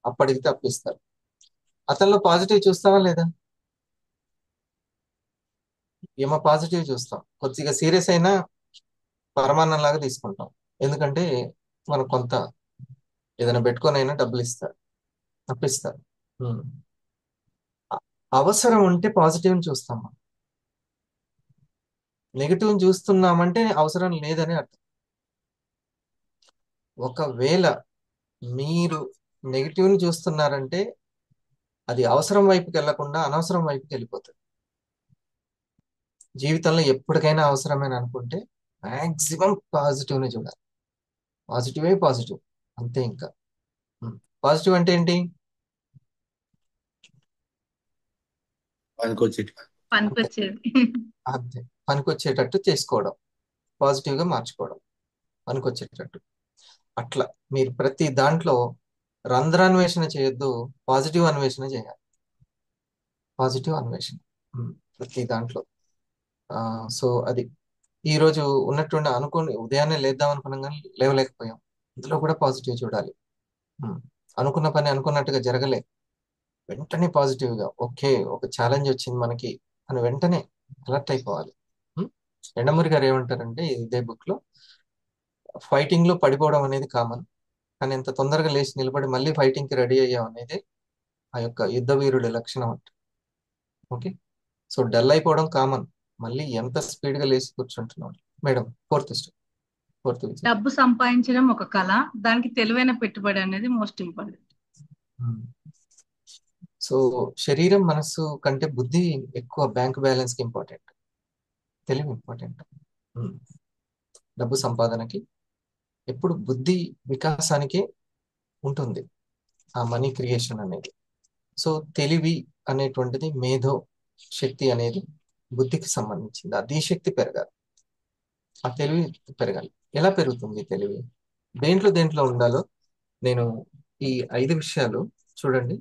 అప్పటికి అప్పిస్తారు. అతనిలో పాజిటివ్ చూస్తావా లేదా? ఏమో పాజిటివ్ చూస్తాం. కొద్దిగా సీరియస్ అయినా పరమాన్నం లాగా తీసుకుంటాం. ఎందుకంటే మనకు కొంత ఏదైనా పెట్టుకొని అయినా డబ్బులు ఇస్తారు, అప్పిస్తారు. ఉమ్. అవసరం ఉంటే పాజిటివ్ని చూస్తాం మనం. నెగిటివ్ని చూస్తున్నామంటే అవసరం లేదని అర్థం. ఒకవేళ మీరు నెగిటివ్ని చూస్తున్నారంటే అది అవసరం వైపుకి వెళ్లకుండా అనవసరం వైపుకి వెళ్ళిపోతుంది. జీవితంలో ఎప్పటికైనా అవసరమని అనుకుంటే మాక్సిమం పాజిటివ్ని చూడాలి. పాజిటివే పాజిటివ్, అంతే. ఇంకా పాజిటివ్ అంటే ఏంటి? పనికొచ్చేటి. అంతే, పనికొచ్చేది. అంతే. పనికొచ్చేటట్టు చేసుకోవడం, పాజిటివ్గా మార్చుకోవడం, పనికొచ్చేటట్టు. అట్లా మీరు ప్రతి దాంట్లో రంధ్రాన్వేషణ చేయొద్దు, పాజిటివ్ అన్వేషణ చేయాలి. పాజిటివ్ అన్వేషణ ప్రతి దాంట్లో. సో అది ఈరోజు ఉన్నటువంటి అనుకోని ఉదయాన్నే లేద్దాం అనుకున్నాం కానీ లేవలేకపోయాం, ఇందులో కూడా పాజిటివ్ చూడాలి. అనుకున్న పని అనుకున్నట్టుగా జరగలే, వెంటనే పాజిటివ్గా ఓకే ఒక ఛాలెంజ్ వచ్చింది మనకి అని వెంటనే అలర్ట్ అయిపోవాలి. ఎండమూరి గారు ఏమంటారంటే ఇదే బుక్ లో, ఫైటింగ్ లో పడిపోవడం అనేది కామన్, కానీ ఎంత తొందరగా లేచి నిలబడి మళ్ళీ ఫైటింగ్ కి రెడీ అయ్యాం అనేది ఆ యొక్క యుద్ధ వీరుడి లక్షణం అంట. ఓకే, సో డల్ అయిపోవడం కామన్, మళ్ళీ ఎంత స్పీడ్ గా లేచి కూర్చుంటున్నాం. మేడం, ఫోర్త్ డబ్బు సంపాదించడం ఒక కళ, దానికి తెలివైన పెట్టుబడి అనేది మోస్ట్ ఇంపార్టెంట్. సో శరీరం మనస్సు కంటే బుద్ధి ఎక్కువ బ్యాంక్ బ్యాలెన్స్ కి ఇంపార్టెంట్, తెలివి ఇంపార్టెంట్. డబ్బు సంపాదనకి ఎప్పుడు బుద్ధి వికాసానికి ఉంటుంది ఆ మనీ క్రియేషన్ అనేది. సో తెలివి అనేటువంటిది, మేధో శక్తి అనేది బుద్ధికి సంబంధించింది. అది శక్తి పెరగాలి, ఆ తెలివి పెరగాలి. ఎలా పెరుగుతుంది తెలివి? దేంట్లో ఉండాలో నేను ఈ 5 విషయాలు చూడండి.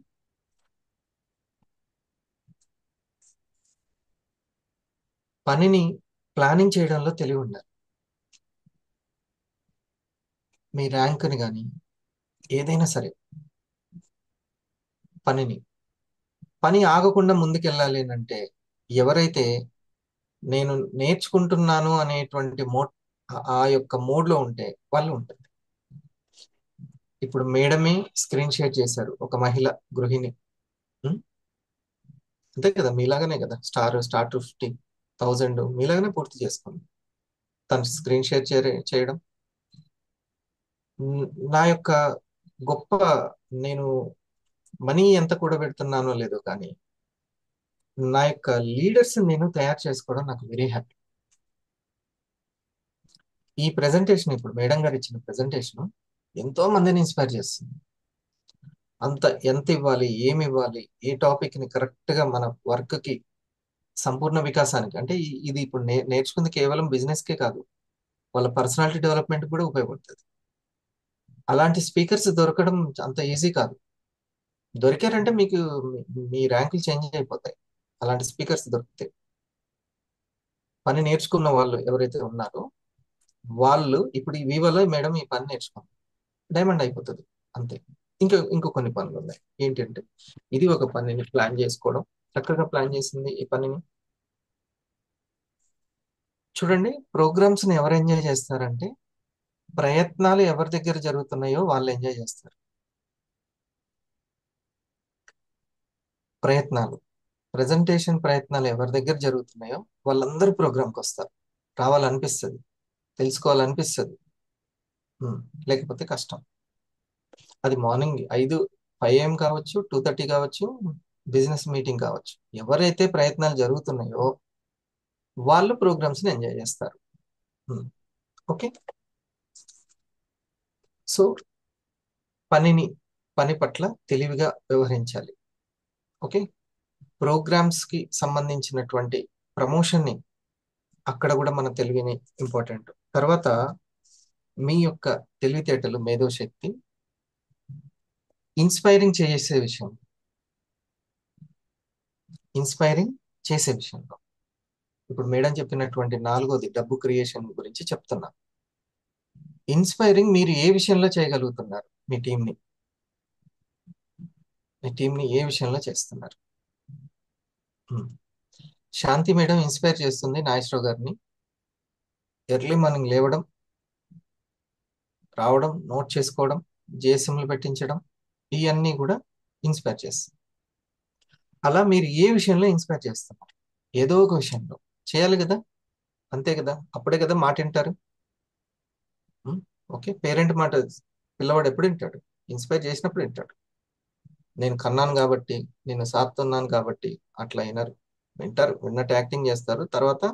పనిని ప్లానింగ్ చేయడంలో తెలివి ఉండాలి. మీ ర్యాంకుని కానీ ఏదైనా సరే, పని ఆగకుండా ముందుకెళ్ళాలి అంటే ఎవరైతే నేను నేర్చుకుంటున్నాను అనేటువంటి ఆ యొక్క మోడ్లో ఉంటే వాళ్ళు ఉంటుంది. ఇప్పుడు మేడమే స్క్రీన్ షేర్ చేశారు, ఒక మహిళ గృహిణి. అంతే కదా, మీలాగానే కదా, స్టార్ టు 50,000 మీలాగానే పూర్తి చేసుకుంది. తను స్క్రీన్ షేర్ చేయడం నా యొక్క గొప్ప, నేను మనీ ఎంత కూడబెడుతున్నానో లేదో కానీ నా యొక్క లీడర్స్ నేను తయారు చేసుకోవడం నాకు వెరీ హ్యాపీ. ఈ ప్రెజెంటేషన్, ఇప్పుడు మేడం గారు ఇచ్చిన ప్రెజెంటేషన్ ఎంతో మందిని ఇన్స్పైర్ చేస్తుంది. ఎంత ఇవ్వాలి, ఏమి ఇవ్వాలి, ఏ టాపిక్ ని కరెక్ట్ గా మన వర్క్ కి సంపూర్ణ వికాసానికి, అంటే ఇది ఇప్పుడు నేర్చుకుంది కేవలం బిజినెస్ కే కాదు, వాళ్ళ పర్సనాలిటీ డెవలప్మెంట్ కూడా ఉపయోగపడుతుంది. అలాంటి స్పీకర్స్ దొరకడం అంత ఈజీ కాదు. దొరికారంటే మీకు మీ ర్యాంకులు చేంజ్ అయిపోతాయి అలాంటి స్పీకర్స్ దొరికితే. పని నేర్చుకున్న వాళ్ళు ఎవరైతే ఉన్నారో వాళ్ళు ఇప్పుడు ఈ వివోలో మేడం ఈ పని నేర్చుకోండి, డైమండ్ అయిపోతుంది అంతే. ఇంకో కొన్ని పనులు ఉన్నాయి. ఏంటంటే ఇది ఒక పనిని ప్లాన్ చేసుకోవడం, చక్కగా ప్లాన్ చేసింది ఈ పనిని. చూడండి, ప్రోగ్రామ్స్ ని ఎవరు ఎంజాయ్ చేస్తారంటే ప్రయత్నాలు ఎవరి దగ్గర జరుగుతున్నాయో వాళ్ళు ఎంజాయ్ చేస్తారు. ప్రెజెంటేషన్ ప్రయత్నాలు ఎవరి దగ్గర జరుగుతున్నాయో వాళ్ళందరూ ప్రోగ్రామ్కి వస్తారు, రావాలనిపిస్తుంది, తెలుసుకోవాలనిపిస్తుంది. లేకపోతే కష్టం. అది మార్నింగ్ 5 AM కావచ్చు, 2:30 కావచ్చు, బిజినెస్ మీటింగ్ కావచ్చు, ఎవరైతే ప్రయత్నాలు జరుగుతున్నాయో వాళ్ళు ప్రోగ్రామ్స్ని ఎంజాయ్ చేస్తారు. ఓకే, సో పని పట్ల తెలివిగా వ్యవహరించాలి. ఓకే, ప్రోగ్రామ్స్ కి సంబంధించినటువంటి ప్రమోషన్ ని అక్కడ కూడా మన తెలివిని ఇంపార్టెంట్. తర్వాత మీ యొక్క తెలివితేటలు, మేధోశక్తి ఇన్స్పైరింగ్ చేసే విషయం, ఇన్స్పైరింగ్ చేసే విషయంలో ఇప్పుడు మేడం చెప్పినటువంటి 4వది డబ్బు క్రియేషన్ గురించి చెప్తున్నా. ఇన్స్పైరింగ్ మీరు ఏ విషయంలో చేయగలుగుతున్నారు? మీ టీంని ఏ విషయంలో చేస్తున్నారు? ఉమ్. శాంతి మేడం ఇన్స్పైర్ చేస్తుంది నాగేశ్వరరావు గారిని. ఎర్లీ మార్నింగ్ లేవడం, రావడం, నోట్ చేసుకోవడం, జేఎస్ఎంలు పెట్టించడం, ఇవన్నీ కూడా ఇన్స్పైర్ చేస్తుంది. అలా మీరు ఏ విషయంలో ఇన్స్పైర్ చేస్తున్నారు? ఏదో ఒక విషయంలో చేయాలి కదా, అంతే కదా, అప్పుడే కదా మాట వింటారు. ఓకే, పేరెంట్ మాట పిల్లవాడు ఎప్పుడు వింటాడు? ఇన్స్పైర్ చేసినప్పుడు వింటాడు. నేను కన్నాను కాబట్టి, నేను సాత్తున్నాను కాబట్టి అట్లా అయినారు, వింటారు, విన్నట్టు యాక్టింగ్ చేస్తారు, తర్వాత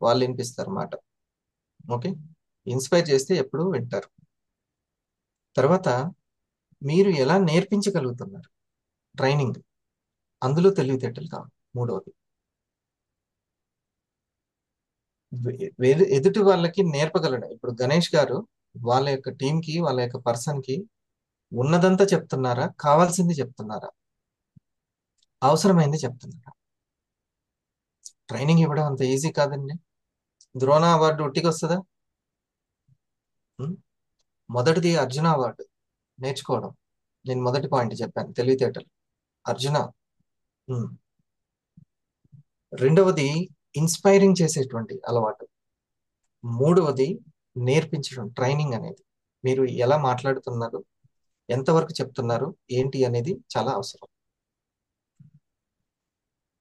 వాళ్ళు వినిపిస్తారు మాట. ఓకే, ఇన్స్పైర్ చేస్తే ఎప్పుడు వింటారు. తర్వాత మీరు ఎలా నేర్పించగలుగుతున్నారు? ట్రైనింగ్, అందులో తెలివితేటలు కావాలి. 3వది ఎదుటి వాళ్ళకి నేర్పగలడం. ఇప్పుడు గణేష్ గారు వాళ్ళ యొక్క టీంకి, వాళ్ళ యొక్క పర్సన్కి ఉన్నదంతా చెప్తున్నారా, కావాల్సింది చెప్తున్నారా, అవసరమైంది చెప్తున్నారా? ట్రైనింగ్ ఇవ్వడం అంత ఈజీ కాదండి. ద్రోణ అవార్డు ఒట్టికి వస్తుందా? మొదటిది అర్జున అవార్డు నేర్చుకోవడం. నేను మొదటి పాయింట్ చెప్పాను, తెలివితేటలు, అర్జున. రెండవది ఇన్స్పైరింగ్ చేసేటువంటి అలవాటు. 3వది నేర్పించడం, ట్రైనింగ్ అనేది. మీరు ఎలా మాట్లాడుతున్నారు, ఎంతవరకు చెప్తున్నారు, ఏంటి అనేది చాలా అవసరం.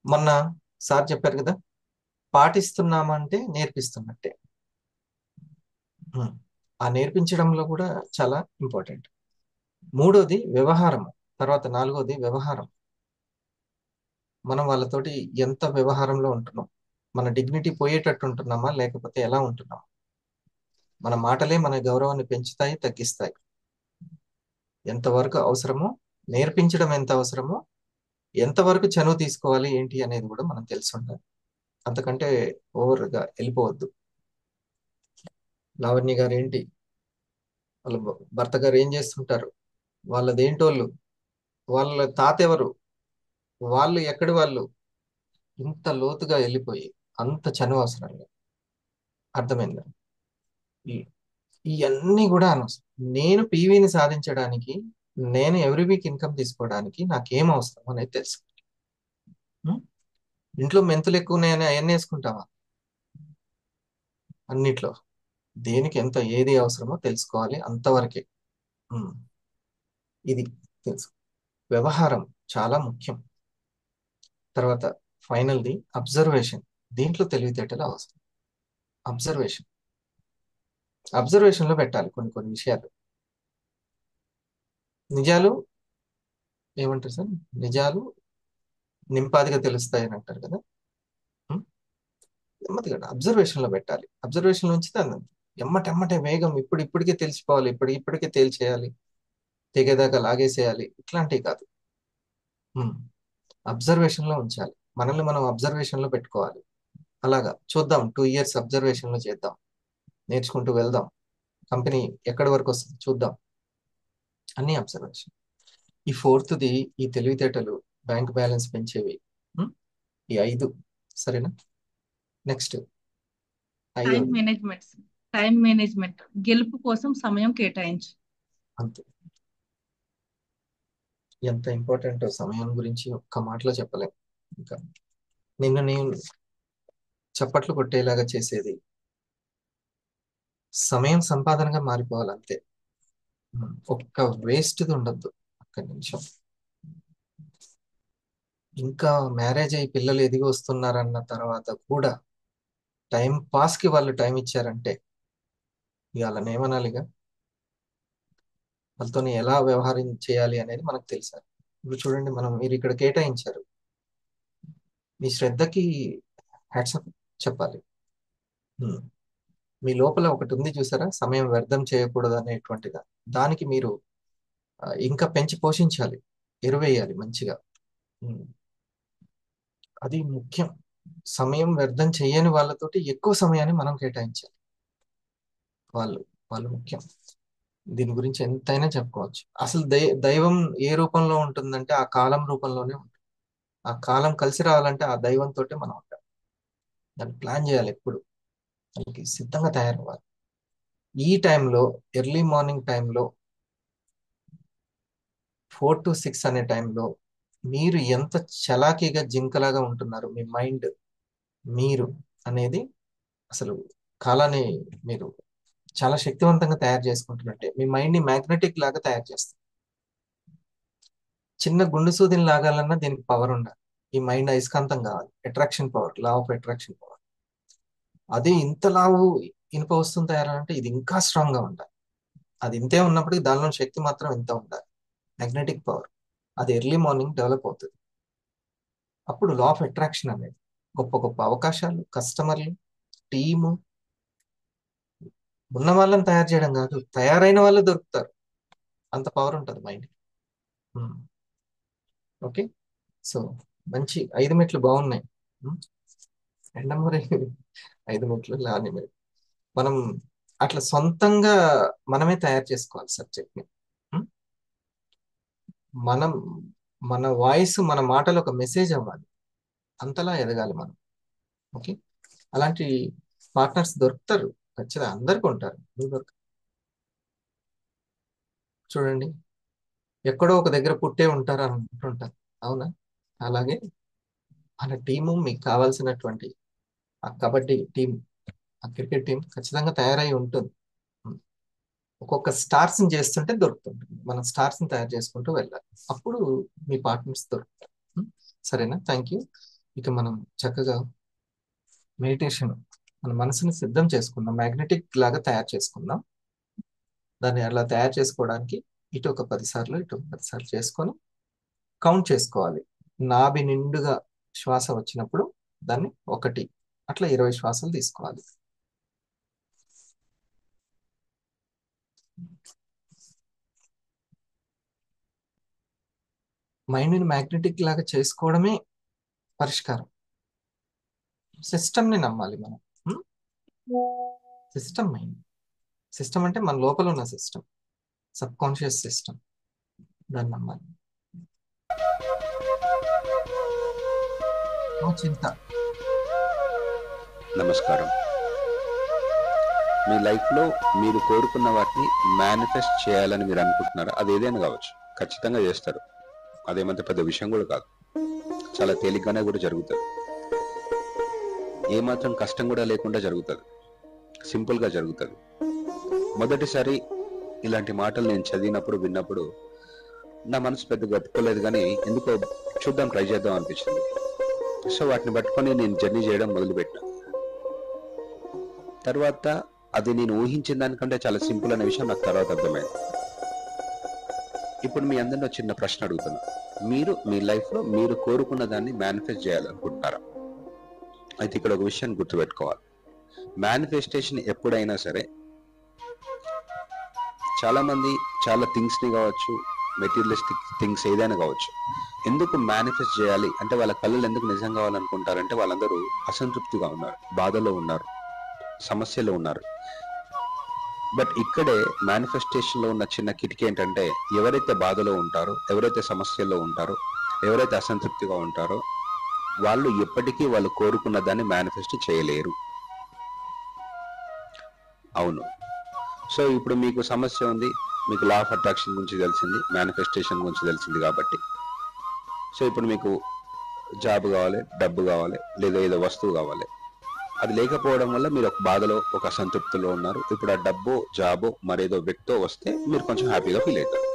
మొన్న సార్ చెప్పారు కదా, పాటిస్తున్నామంటే నేర్పిస్తున్నట్టే. ఆ నేర్పించడంలో కూడా చాలా ఇంపార్టెంట్. 3వది వ్యవహారం. తర్వాత 4వది వ్యవహారం. మనం వాళ్ళతోటి ఎంత వ్యవహారంలో ఉంటున్నాం, మన డిగ్నిటీ పోయేటట్టు ఉంటున్నామా, లేకపోతే ఎలా ఉంటున్నాం? మన మాటలే మన గౌరవాన్ని పెంచుతాయి, తగ్గిస్తాయి. ఎంతవరకు అవసరమో, నేర్పించడం ఎంత అవసరమో, ఎంతవరకు చనువు తీసుకోవాలి ఏంటి అనేది కూడా మనం తెలిసి ఉండాలి. అంతకంటే ఓవర్గా వెళ్ళిపోవద్దు. లావణ్య గారు ఏంటి, వాళ్ళ భర్త గారు ఏం చేస్తుంటారు, వాళ్ళదేంటోళ్ళు, వాళ్ళ తాత ఎవరు, వాళ్ళు ఎక్కడి వాళ్ళు, ఇంత లోతుగా వెళ్ళిపోయి అంత చనువు అవసరం లేదు. అర్థమైందా? ఇవన్నీ కూడా అనవసరం. నేను పీవీని సాధించడానికి, నేను ఎవ్రీ వీక్ ఇన్కమ్ తీసుకోవడానికి నాకేం అవసరం అనేది తెలుసు. ఇంట్లో మెంతులు ఎక్కువ ఉన్నాయని అవన్నీ వేసుకుంటావా? అన్నిట్లో దేనికి ఎంత ఏది అవసరమో తెలుసుకోవాలి, అంతవరకే. ఇది తెలుసు. వ్యవహారం చాలా ముఖ్యం. తర్వాత ఫైనల్ది అబ్జర్వేషన్. దీంట్లో తెలివితేటలు అవసరం. అబ్జర్వేషన్ లో పెట్టాలి కొన్ని విషయాలు. నిజాలు ఏమంటారు సార్, నిజాలు నింపాదిగా తెలుస్తాయి అని అంటారు కదా. నెమ్మదిగా అబ్జర్వేషన్ లో పెట్టాలి. అబ్జర్వేషన్ నుంచి దాన్ని ఎమ్మటెమ్మటే వేగం, ఇప్పటికే తెలిసిపోవాలి, ఇప్పటికే తేల్చేయాలి, తెగేదాకా లాగేసేయాలి, ఇట్లాంటివి కాదు. అబ్జర్వేషన్ లో ఉంచాలి. మనల్ని మనం అబ్జర్వేషన్ లో పెట్టుకోవాలి. అలాగా చూద్దాం, 2 years అబ్జర్వేషన్ లో చేద్దాం, నేర్చుకుంటూ వెళ్దాం, కంపెనీ ఎక్కడి వరకు వస్తుంది చూద్దాం, అన్ని అబ్జర్వేషన్. ఈ 4th ఈ తెలివితేటలు, బ్యాంక్ బ్యాలెన్స్ పెంచేవి, ఈ 5. సరేనా? నెక్స్ట్ టైం 5వది. మేనేజ్మెంట్. టైం మేనేజ్మెంట్, గెలుపు కోసం సమయం కేటాయించు. అంతే. ఎంత ఇంపార్టెంట్ సమయం గురించి ఒక్క మాటలో చెప్పలేం. ఇంకా నిన్ను నేను చప్పట్లు కొట్టేలాగా చేసేది సమయం సంపాదనగా మారిపోవాలి, అంతే. ఒక్క వేస్ట్ది ఉండద్దు. ఒక్క నిమిషం. ఇంకా మ్యారేజ్ అయ్యి పిల్లలు ఎదిగి వస్తున్నారన్న తర్వాత కూడా టైం పాస్కి వాళ్ళు టైం ఇచ్చారంటే ఇక వాళ్ళని ఏమనాలిగా? వాళ్ళతో ఎలా వ్యవహారం చేయాలి అనేది మనకు తెలుసా? ఇప్పుడు చూడండి, మీరు ఇక్కడ కేటాయించారు, మీ శ్రద్ధకి హ్యాట్సప్ చెప్పాలి. మీ లోపల ఒకటి ఉంది చూసారా, సమయం వ్యర్థం చేయకూడదు అనేటువంటిగా. దానికి మీరు ఇంకా పెంచి పోషించాలి, ఎరువేయాలి మంచిగా. అది ముఖ్యం. సమయం వ్యర్థం చేయని వాళ్ళతోటి ఎక్కువ సమయాన్ని మనం కేటాయించాలి. వాళ్ళు వాళ్ళు ముఖ్యం. దీని గురించి ఎంతైనా చెప్పుకోవచ్చు. అసలు దైవం ఏ రూపంలో ఉంటుందంటే ఆ కాలం రూపంలోనే ఉంటుంది. ఆ కాలం కలిసి రావాలంటే ఆ దైవంతో మనం ఉంటాం. దాన్ని ప్లాన్ చేయాలి, ఎప్పుడు దానికి సిద్ధంగా తయారవ్వాలి. ఈ టైంలో, ఎర్లీ మార్నింగ్ టైంలో 4 to 6 అనే టైంలో మీరు ఎంత చలాకీగా జింకలాగా ఉంటున్నారు, మీ మైండ్, మీరు అనేది అసలు కాలాన్ని మీరు చాలా శక్తివంతంగా తయారు చేసుకుంటున్నట్టే. మీ మైండ్ ని మ్యాగ్నెటిక్ లాగా తయారు చేస్తుంది. చిన్న గుండు సూదిని లాగాలన్నా దీనికి పవర్ ఉండాలి. ఈ మైండ్ అయస్కాంతం కావాలి, attraction power, law of attraction power. అదే ఇంత లావు ఇనుప వస్తువుని తయారంటే ఇది ఇంకా స్ట్రాంగ్ గా ఉండాలి. అది ఇంతే ఉన్నప్పటికీ దానిలో శక్తి మాత్రం ఇంత ఉండాలి, మ్యాగ్నెటిక్ పవర్. అది ఎర్లీ మార్నింగ్ డెవలప్ అవుతుంది. అప్పుడు లా ఆఫ్ అట్రాక్షన్ అనేది, గొప్ప గొప్ప అవకాశాలు, కస్టమర్లు, టీము, ఉన్న వాళ్ళని తయారు చేయడం కాదు, తయారైన వాళ్ళు దొరుకుతారు. అంత పవర్ ఉంటుంది మైండ్. ఓకే, సో మంచి 5 మెట్లు బాగున్నాయి. ఎండమూరి 5 మెట్లు లాని మెట్లు. మనం అట్లా సొంతంగా మనమే తయారు చేసుకోవాలి సబ్జెక్ట్ ని. ఉం? మనం మన వాయిస్, మన మాటలు ఒక మెసేజ్ అవ్వాలి, అంతలా ఎదగాలి మనం. ఓకే, అలాంటి పార్ట్నర్స్ దొరుకుతారు ఖచ్చితంగా, అందరికీ ఉంటారు. చూడండి, ఎక్కడో ఒక దగ్గర పుట్టే ఉంటారు అని అంటుంటారు, అవునా? అలాగే మన టీము, మీకు కావాల్సినటువంటి ఆ కబడ్డీ టీం, ఆ క్రికెట్ టీం ఖచ్చితంగా తయారై ఉంటుంది. ఒక్కొక్క స్టార్స్ ని చేస్తుంటే దొరుకుతుంటుంది. మనం స్టార్స్ ని తయారు చేసుకుంటూ వెళ్ళాలి, అప్పుడు మీ పార్ట్నర్స్ దొరుకుతారు. సరేనా? Thank you. ఇక మనం చక్కగా మెడిటేషన్, మన మనసుని సిద్ధం చేసుకుందాం, మ్యాగ్నెటిక్ లాగా తయారు చేసుకుందాం. దాన్ని అలా తయారు చేసుకోవడానికి ఇటు ఒక 10 సార్లు, ఇటు ఒక 10 సార్లు చేసుకొని కౌంట్ చేసుకోవాలి. నాభి నిండుగా శ్వాస వచ్చినప్పుడు దాన్ని 1, అట్లా 20 శ్వాసలు తీసుకోవాలి. మైండ్ని మ్యాగ్నెటిక్ లాగా చేసుకోవడమే పరిష్కారం. సిస్టమ్ని నమ్మాలి మనం. సిస్టమ్, మైండ్ సిస్టమ్ అంటే మన లోపల ఉన్న సిస్టమ్, సబ్ కాన్షియస్ సిస్టమ్, దాన్ని నమ్మాలి. చింత. నమస్కారం. మీ లైఫ్లో మీరు కోరుకున్న వాటిని మేనిఫెస్ట్ చేయాలని మీరు అనుకుంటున్నారా? అది ఏదైనా కావచ్చు, ఖచ్చితంగా చేస్తారు. అదేమంత పెద్ద విషయం కూడా కాదు, చాలా తేలిగ్గానే కూడా జరుగుతుంది. ఏమాత్రం కష్టం కూడా లేకుండా జరుగుతుంది, సింపుల్గా జరుగుతుంది. మొదటిసారి ఇలాంటి మాటలు నేను చదివినప్పుడు, విన్నప్పుడు నా మనసు పెద్దగా ఒప్పుకోలేదు, కానీ ఎందుకో చూద్దాం, ట్రై చేద్దాం అనిపించింది. సో వాటిని పట్టుకొని నేను జర్నీ చేయడం మొదలుపెట్టాను. తర్వాత అది నేను ఊహించిన దానికంటే చాలా సింపుల్ అనే విషయం నాకు తర్వాత అర్థమైంది. ఇప్పుడు మీ అందరిలో చిన్న ప్రశ్న అడుగుతున్నా. మీరు మీ లైఫ్లో మీరు కోరుకున్న దాన్ని మేనిఫెస్ట్ చేయాలనుకుంటున్నారా? అయితే ఇక్కడ ఒక విషయాన్ని గుర్తుపెట్టుకోవాలి. మేనిఫెస్టేషన్ ఎప్పుడైనా సరే, చాలా మంది చాలా థింగ్స్ని కావచ్చు, మెటీరియలిస్టిక్ థింగ్స్ ఏదైనా కావచ్చు, ఎందుకు మేనిఫెస్ట్ చేయాలి అంటే వాళ్ళ కళ్ళు ఎందుకు నిజం కావాలనుకుంటారంటే వాళ్ళందరూ అసంతృప్తిగా ఉన్నారు, బాధలో ఉన్నారు, సమస్యలో ఉన్నారు. బట్ ఇక్కడే మేనిఫెస్టేషన్లో ఉన్న చిన్న కిటికీ ఏంటంటే, ఎవరైతే బాధలో ఉంటారో, ఎవరైతే సమస్యల్లో ఉంటారో, ఎవరైతే అసంతృప్తిగా ఉంటారో వాళ్ళు ఎప్పటికీ వాళ్ళు కోరుకున్న దాన్ని మేనిఫెస్ట్ చేయలేరు. అవును. సో ఇప్పుడు మీకు సమస్య ఉంది, మీకు లా ఆఫ్ అట్రాక్షన్ గురించి తెలిసింది, మేనిఫెస్టేషన్ గురించి తెలిసింది కాబట్టి, సో ఇప్పుడు మీకు జాబ్ కావాలి, డబ్బు కావాలి, లేదా ఏదో వస్తువు కావాలి. అది లేకపోవడం వల్ల మీరు ఒక బాధలో, ఒక అసంతృప్తిలో ఉన్నారు. ఇప్పుడు ఆ డబ్బు, జాబు, మరేదో వ్యక్తో వస్తే మీరు కొంచెం హ్యాపీగా ఫీల్ అవుతారు.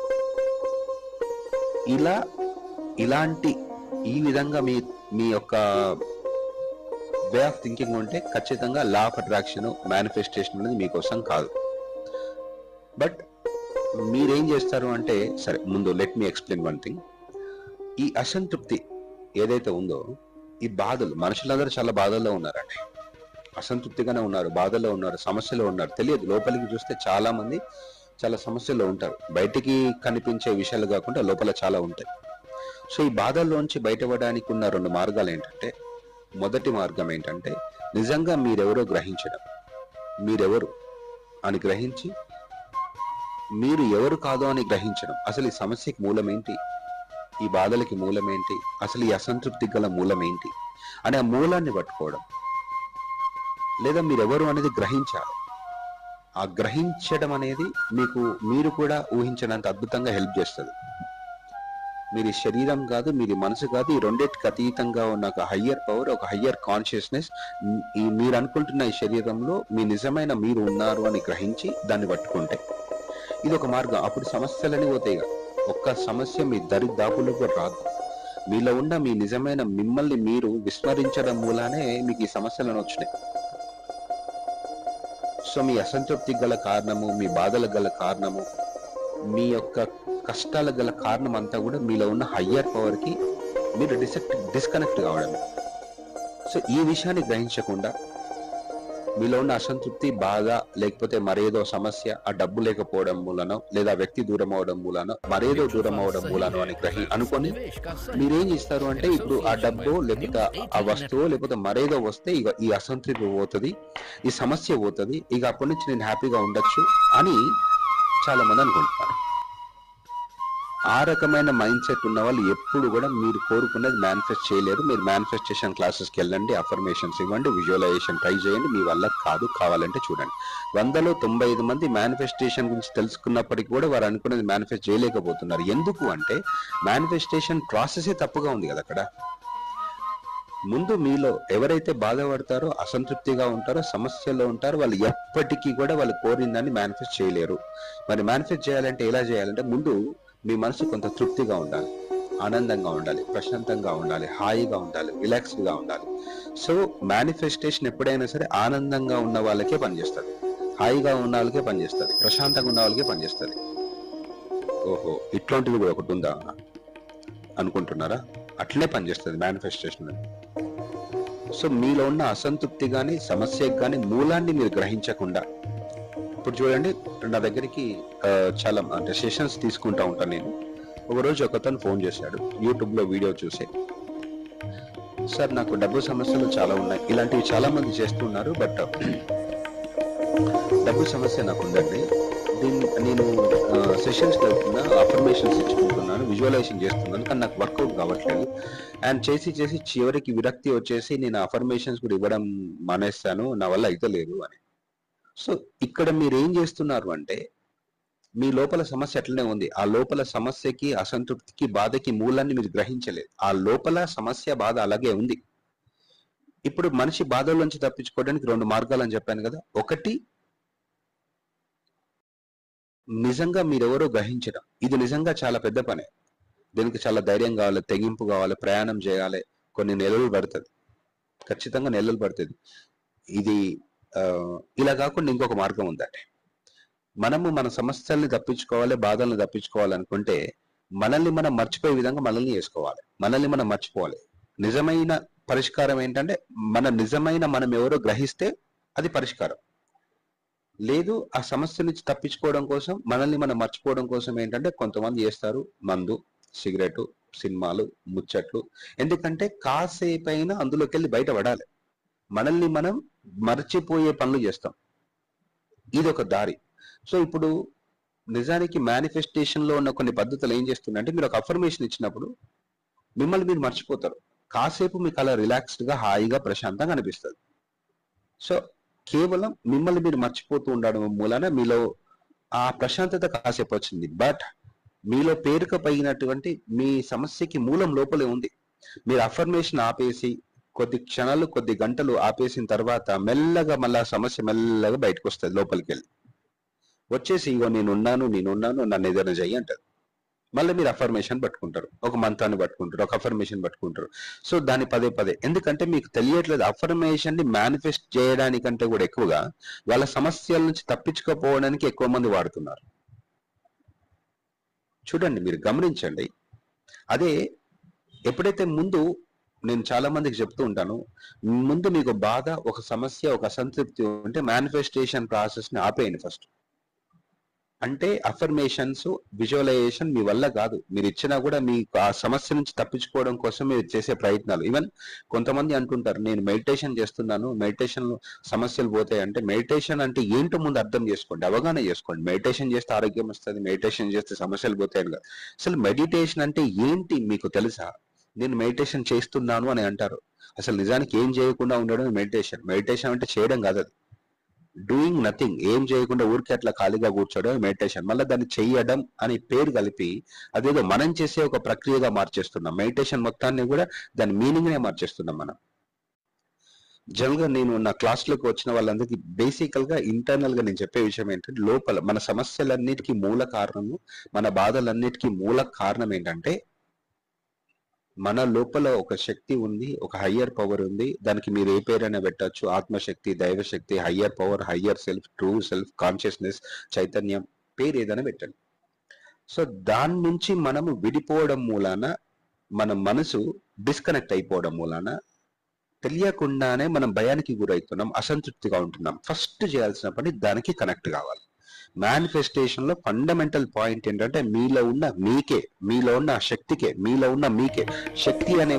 ఈ విధంగా మీ యొక్క వే ఆఫ్ థింకింగ్ ఉంటే ఖచ్చితంగా లా ఆఫ్ అట్రాక్షన్, మేనిఫెస్టేషన్ అనేది మీకోసం కాదు. బట్ మీరేం చేస్తారు అంటే, సరే ముందు let me explain one thing. ఈ అసంతృప్తి ఏదైతే ఉందో, ఈ బాధలు, మనుషులందరూ చాలా బాధల్లో ఉన్నారండి, అసంతృప్తిగానే ఉన్నారు, బాధల్లో ఉన్నారు, సమస్యలో ఉన్నారు. తెలియదు, లోపలికి చూస్తే చాలా మంది చాలా సమస్యల్లో ఉంటారు. బయటికి కనిపించే విషయాలు కాకుండా లోపల చాలా ఉంటాయి. సో ఈ బాధల్లోంచి బయటపడడానికి ఉన్న 2 మార్గాలు ఏంటంటే, మొదటి మార్గం ఏంటంటే నిజంగా మీరెవరో గ్రహించడం. మీరెవరు అని గ్రహించి, మీరు ఎవరు కాదో అని గ్రహించడం. అసలు ఈ సమస్యకి మూలం ఏంటి, ఈ బాధలకి మూలం ఏంటి, అసలు ఈ అసంతృప్తికి గల మూలం ఏంటి అనే ఆ మూలాన్ని పట్టుకోవడం. లేదా మీరెవరు అనేది గ్రహించాలి. ఆ గ్రహించడం అనేది మీరు కూడా ఊహించడానికి అద్భుతంగా హెల్ప్ చేస్తుంది. మీరు శరీరం కాదు, మీరు మనసు కాదు, ఈ రెండింటికి అతీతంగా ఉన్న ఒక హయ్యర్ పవర్, ఒక హయ్యర్ కాన్షియస్నెస్ మీరు అనుకుంటున్న ఈ శరీరంలో మీ నిజమైన మీరు ఉన్నారు అని గ్రహించి దాన్ని పట్టుకుంటే ఇది ఒక మార్గం. అప్పుడు సమస్యలని పోతాయి. ఒక్క సమస్య మీ దరిదాపుల్లో కూడా రాదు. మీలో ఉన్న మీ నిజమైన మిమ్మల్ని మీరు విస్మరించడం మూలానే మీకు ఈ సమస్యలను వచ్చినాయి. సో మీ అసంతృప్తికి గల కారణము, మీ బాధలకు గల కారణము, మీ యొక్క కష్టాలకు గల కారణం అంతా కూడా మీలో ఉన్న హయ్యర్ పవర్ కి మీరు డిస్కనెక్ట్ కావడం. సో ఈ విషయాన్ని గ్రహించకుండా మీలో ఉన్న అసంతృప్తి, బాధ, లేకపోతే మరేదో సమస్య, ఆ డబ్బు లేకపోవడం మూలనో, లేదా వ్యక్తి దూరం అవడం మూలనో, మరేదో దూరం అవడం మూలనో అని అనుకొని మీరేం చేస్తారు అంటే, ఇప్పుడు ఆ డబ్బు లేకపోతే ఆ వస్తువు లేకపోతే మరేదో వస్తే ఇక ఈ అసంతృప్తి పోతుంది, ఈ సమస్య పోతుంది, ఇక అప్పటి నుంచి నేను హ్యాపీగా ఉండొచ్చు అని చాలా మంది అనుకుంటున్నారు. ఆ రకమైన మైండ్ సెట్ ఉన్న వాళ్ళు ఎప్పుడు కూడా మీరు కోరుకున్నది మేనిఫెస్ట్ చేయలేరు. మీరు మేనిఫెస్టేషన్ క్లాసెస్కి వెళ్ళండి, అఫర్మేషన్స్ ఇవ్వండి, విజువలైజేషన్ ట్రై చేయండి, మీ వల్ల కాదు. కావాలంటే చూడండి, 100లో 95 మంది మేనిఫెస్టేషన్ గురించి తెలుసుకున్నప్పటికీ కూడా వారు అనుకున్నది మేనిఫెస్ట్ చేయలేకపోతున్నారు. ఎందుకు అంటే మేనిఫెస్టేషన్ ప్రాసెసే తప్పుగా ఉంది కదా. అక్కడ ముందు మీలో ఎవరైతే బాధపడతారో, అసంతృప్తిగా ఉంటారో, సమస్యలో ఉంటారో, వాళ్ళు ఎప్పటికీ కూడా వాళ్ళు కోరిందాన్ని మేనిఫెస్ట్ చేయలేరు. మరి మేనిఫెస్ట్ చేయాలంటే ఎలా చేయాలంటే, ముందు మీ మనసు కొంత తృప్తిగా ఉండాలి, ఆనందంగా ఉండాలి, ప్రశాంతంగా ఉండాలి, హాయిగా ఉండాలి, రిలాక్స్డ్గా ఉండాలి. సో మేనిఫెస్టేషన్ ఎప్పుడైనా సరే ఆనందంగా ఉన్న వాళ్ళకే పనిచేస్తుంది, హాయిగా ఉన్న వాళ్ళకే పనిచేస్తుంది, ప్రశాంతంగా ఉన్న వాళ్ళకే పనిచేస్తుంది. ఓహో, ఇట్లాంటిది కూడా ఒకటి ఉందా అనుకుంటున్నారా? అట్లనే పనిచేస్తుంది మేనిఫెస్టేషన్. సో మీలో ఉన్న అసంతృప్తి కానీ, సమస్యకు కానీ మూలాన్ని మీరు గ్రహించకుండా, ఇప్పుడు చూడండి, నా దగ్గరికి చాలా అంటే సెషన్స్ తీసుకుంటా ఉంటాను నేను. ఒకరోజు ఒకతను ఫోన్ చేశాడు, యూట్యూబ్లో వీడియో చూసి, సార్ నాకు డబ్బు సమస్యలు చాలా ఉన్నాయి, ఇలాంటివి చాలా మంది చేస్తున్నారు, బట్ డబ్బు సమస్య నాకు ఉందండి, నేను సెషన్స్ వెళ్తున్నా, అఫర్మేషన్స్ ఇచ్చుకుంటున్నాను, విజువలైజేషన్ చేస్తున్నాను, కానీ నాకు వర్కౌట్ కావట్లేదు, అండ్ చేసి చివరికి విరక్తి వచ్చేసి నేను అఫర్మేషన్స్ కూడా ఇవ్వడం మానేస్తాను, నా వల్ల అయితే లేదు అని. సో ఇక్కడ మీరు ఏం చేస్తున్నారు అంటే, మీ లోపల సమస్య అట్లనే ఉంది. ఆ లోపల సమస్యకి, అసంతృప్తికి, బాధకి మూలాన్ని మీరు గ్రహించలేదు. ఆ లోపల సమస్య, బాధ అలాగే ఉంది. ఇప్పుడు మనిషి బాధల నుంచి తప్పించుకోవడానికి 2 మార్గాలు అని చెప్పాను కదా. ఒకటి, నిజంగా మీరెవరో గ్రహించడం. ఇది నిజంగా చాలా పెద్ద పనే. దీనికి చాలా ధైర్యం కావాలి, తెగింపు కావాలి, ప్రయాణం చేయాలి, కొన్ని నెలలు పడుతుంది, ఖచ్చితంగా నెలలు పడుతుంది. ఇది ఇలా కాకుండా ఇంకొక మార్గం ఉందండి. మనము మన సమస్యల్ని తప్పించుకోవాలి, బాధల్ని తప్పించుకోవాలనుకుంటే మనల్ని మనం మర్చిపోయే విధంగా మనల్ని చేసుకోవాలి, మనల్ని మనం మర్చిపోవాలి. నిజమైన పరిష్కారం ఏంటంటే, మనం ఎవరో గ్రహిస్తే అది పరిష్కారం. లేదు, ఆ సమస్య నుంచి తప్పించుకోవడం కోసం, మనల్ని మనం మర్చిపోవడం కోసం ఏంటంటే, కొంతమంది చేస్తారు మందు, సిగరెట్, సినిమాలు, ముచ్చట్లు. ఎందుకంటే కాసేపు అయినా అందులోకి వెళ్ళి బయటపడాలి. మనల్ని మనం మర్చిపోయే పనులు చేస్తాం. ఇది ఒక దారి. సో ఇప్పుడు నిజానికి మేనిఫెస్టేషన్ లో ఉన్న కొన్ని పద్ధతులు ఏం చేస్తున్నాయంటే, మీరు ఒక అఫర్మేషన్ ఇచ్చినప్పుడు మిమ్మల్ని మీరు మర్చిపోతారు. కాసేపు మీకు అలా రిలాక్స్డ్ గా, హాయిగా, ప్రశాంతంగా అనిపిస్తుంది. సో కేవలం మిమ్మల్ని మీరు మర్చిపోతూ ఉండడం మూలన మీలో ఆ ప్రశాంతత కాసేపు వచ్చింది. బట్ మీలో పేరుకపోయినటువంటి మీ సమస్యకి మూలం లోపలే ఉంది. మీరు అఫర్మేషన్ ఆపేసి కొద్ది క్షణాలు, కొద్ది గంటలు ఆపేసిన తర్వాత మెల్లగా మళ్ళీ సమస్య మెల్లగా బయటకు వస్తుంది. లోపలికి వెళ్ళి వచ్చేసి, ఇగో నేనున్నాను, నన్ను ఏదైనా చెయ్యి అంటారు. మళ్ళీ మీరు అఫర్మేషన్ పట్టుకుంటారు, ఒక మంత్రాన్ని పట్టుకుంటారు, ఒక అఫర్మేషన్ పట్టుకుంటారు. సో దాన్ని పదే ఎందుకంటే మీకు తెలియట్లేదు, అఫర్మేషన్ ని మేనిఫెస్ట్ చేయడానికంటే కూడా ఎక్కువగా వాళ్ళ సమస్యల నుంచి తప్పించుకోపోవడానికి ఎక్కువ మంది వాడుతున్నారు. చూడండి, మీరు గమనించండి. అదే ఎప్పుడైతే ముందు, నేను చాలా మందికి చెప్తూ ఉంటాను, ముందు మీకు బాధ, ఒక సమస్య, ఒక అసంతృప్తి ఉంటే మేనిఫెస్టేషన్ ప్రాసెస్ ని ఆపేయండి ఫస్ట్. అంటే అఫర్మేషన్స్, విజువలైజేషన్ మీ వల్ల కాదు. మీరు ఇచ్చినా కూడా మీకు ఆ సమస్య నుంచి తప్పించుకోవడం కోసం మీరు చేసే ప్రయత్నాలు. ఈవెన్ కొంతమంది అంటుంటారు, నేను మెడిటేషన్ చేస్తున్నాను, మెడిటేషన్ సమస్యలు పోతాయి. అంటే మెడిటేషన్ అంటే ఏంటో ముందు అర్థం చేసుకోండి, అవగాహన చేసుకోండి. మెడిటేషన్ చేస్తే ఆరోగ్యం వస్తుంది, మెడిటేషన్ చేస్తే సమస్యలు పోతాయని కాదు. అసలు మెడిటేషన్ అంటే ఏంటి మీకు తెలుసా? నేను మెడిటేషన్ చేస్తున్నాను అని అంటారు. అసలు నిజానికి ఏం చేయకుండా ఉండడం మెడిటేషన్. మెడిటేషన్ అంటే చేయడం కాదు, అది డూయింగ్ నథింగ్, ఏం చేయకుండా ఊరికే అట్లా ఖాళీగా కూర్చోవడం మెడిటేషన్. మళ్ళీ దాన్ని చెయ్యడం అని పేరు కలిపి అదేదో మనం చేసే ఒక ప్రక్రియగా మార్చేస్తున్నాం. మెడిటేషన్ మొత్తాన్ని కూడా దాని మీనింగ్ నే మార్చేస్తున్నాం మనం. జనరల్ గా నేను నా క్లాస్లోకి వచ్చిన వాళ్ళందరికీ బేసికల్ గా ఇంటర్నల్ గా నేను చెప్పే విషయం ఏంటంటే, లోపల మన సమస్యలన్నిటికీ మూల కారణము, మన బాధలన్నిటికీ మూల కారణం ఏంటంటే, మన లోపల ఒక శక్తి ఉంది, ఒక హయ్యర్ పవర్ ఉంది. దానికి మీరు ఏ పేరైనా పెట్టచ్చు, ఆత్మశక్తి, దైవశక్తి, higher power, higher self, true self, consciousness, చైతన్యం, పేరు ఏదైనా పెట్టండి. సో దాని నుంచి మనము విడిపోవడం మూలాన, మన మనసు డిస్కనెక్ట్ అయిపోవడం మూలాన తెలియకుండానే మనం భయానికి గురవుతున్నాం, అసంతృప్తిగా ఉంటున్నాం. ఫస్ట్ చేయాల్సిన పని దానికి కనెక్ట్ కావాలి. మేనిఫెస్టేషన్ లో ఫండమెంటల్ పాయింట్ ఏంటంటే, మీలో ఉన్న మీకే, మీలో ఉన్న శక్తికే, మీలో ఉన్న మీకే. శక్తి అనే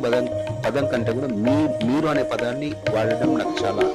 పదం కంటే కూడా మీరు అనే పదాన్ని వాడడం నాకు చాలా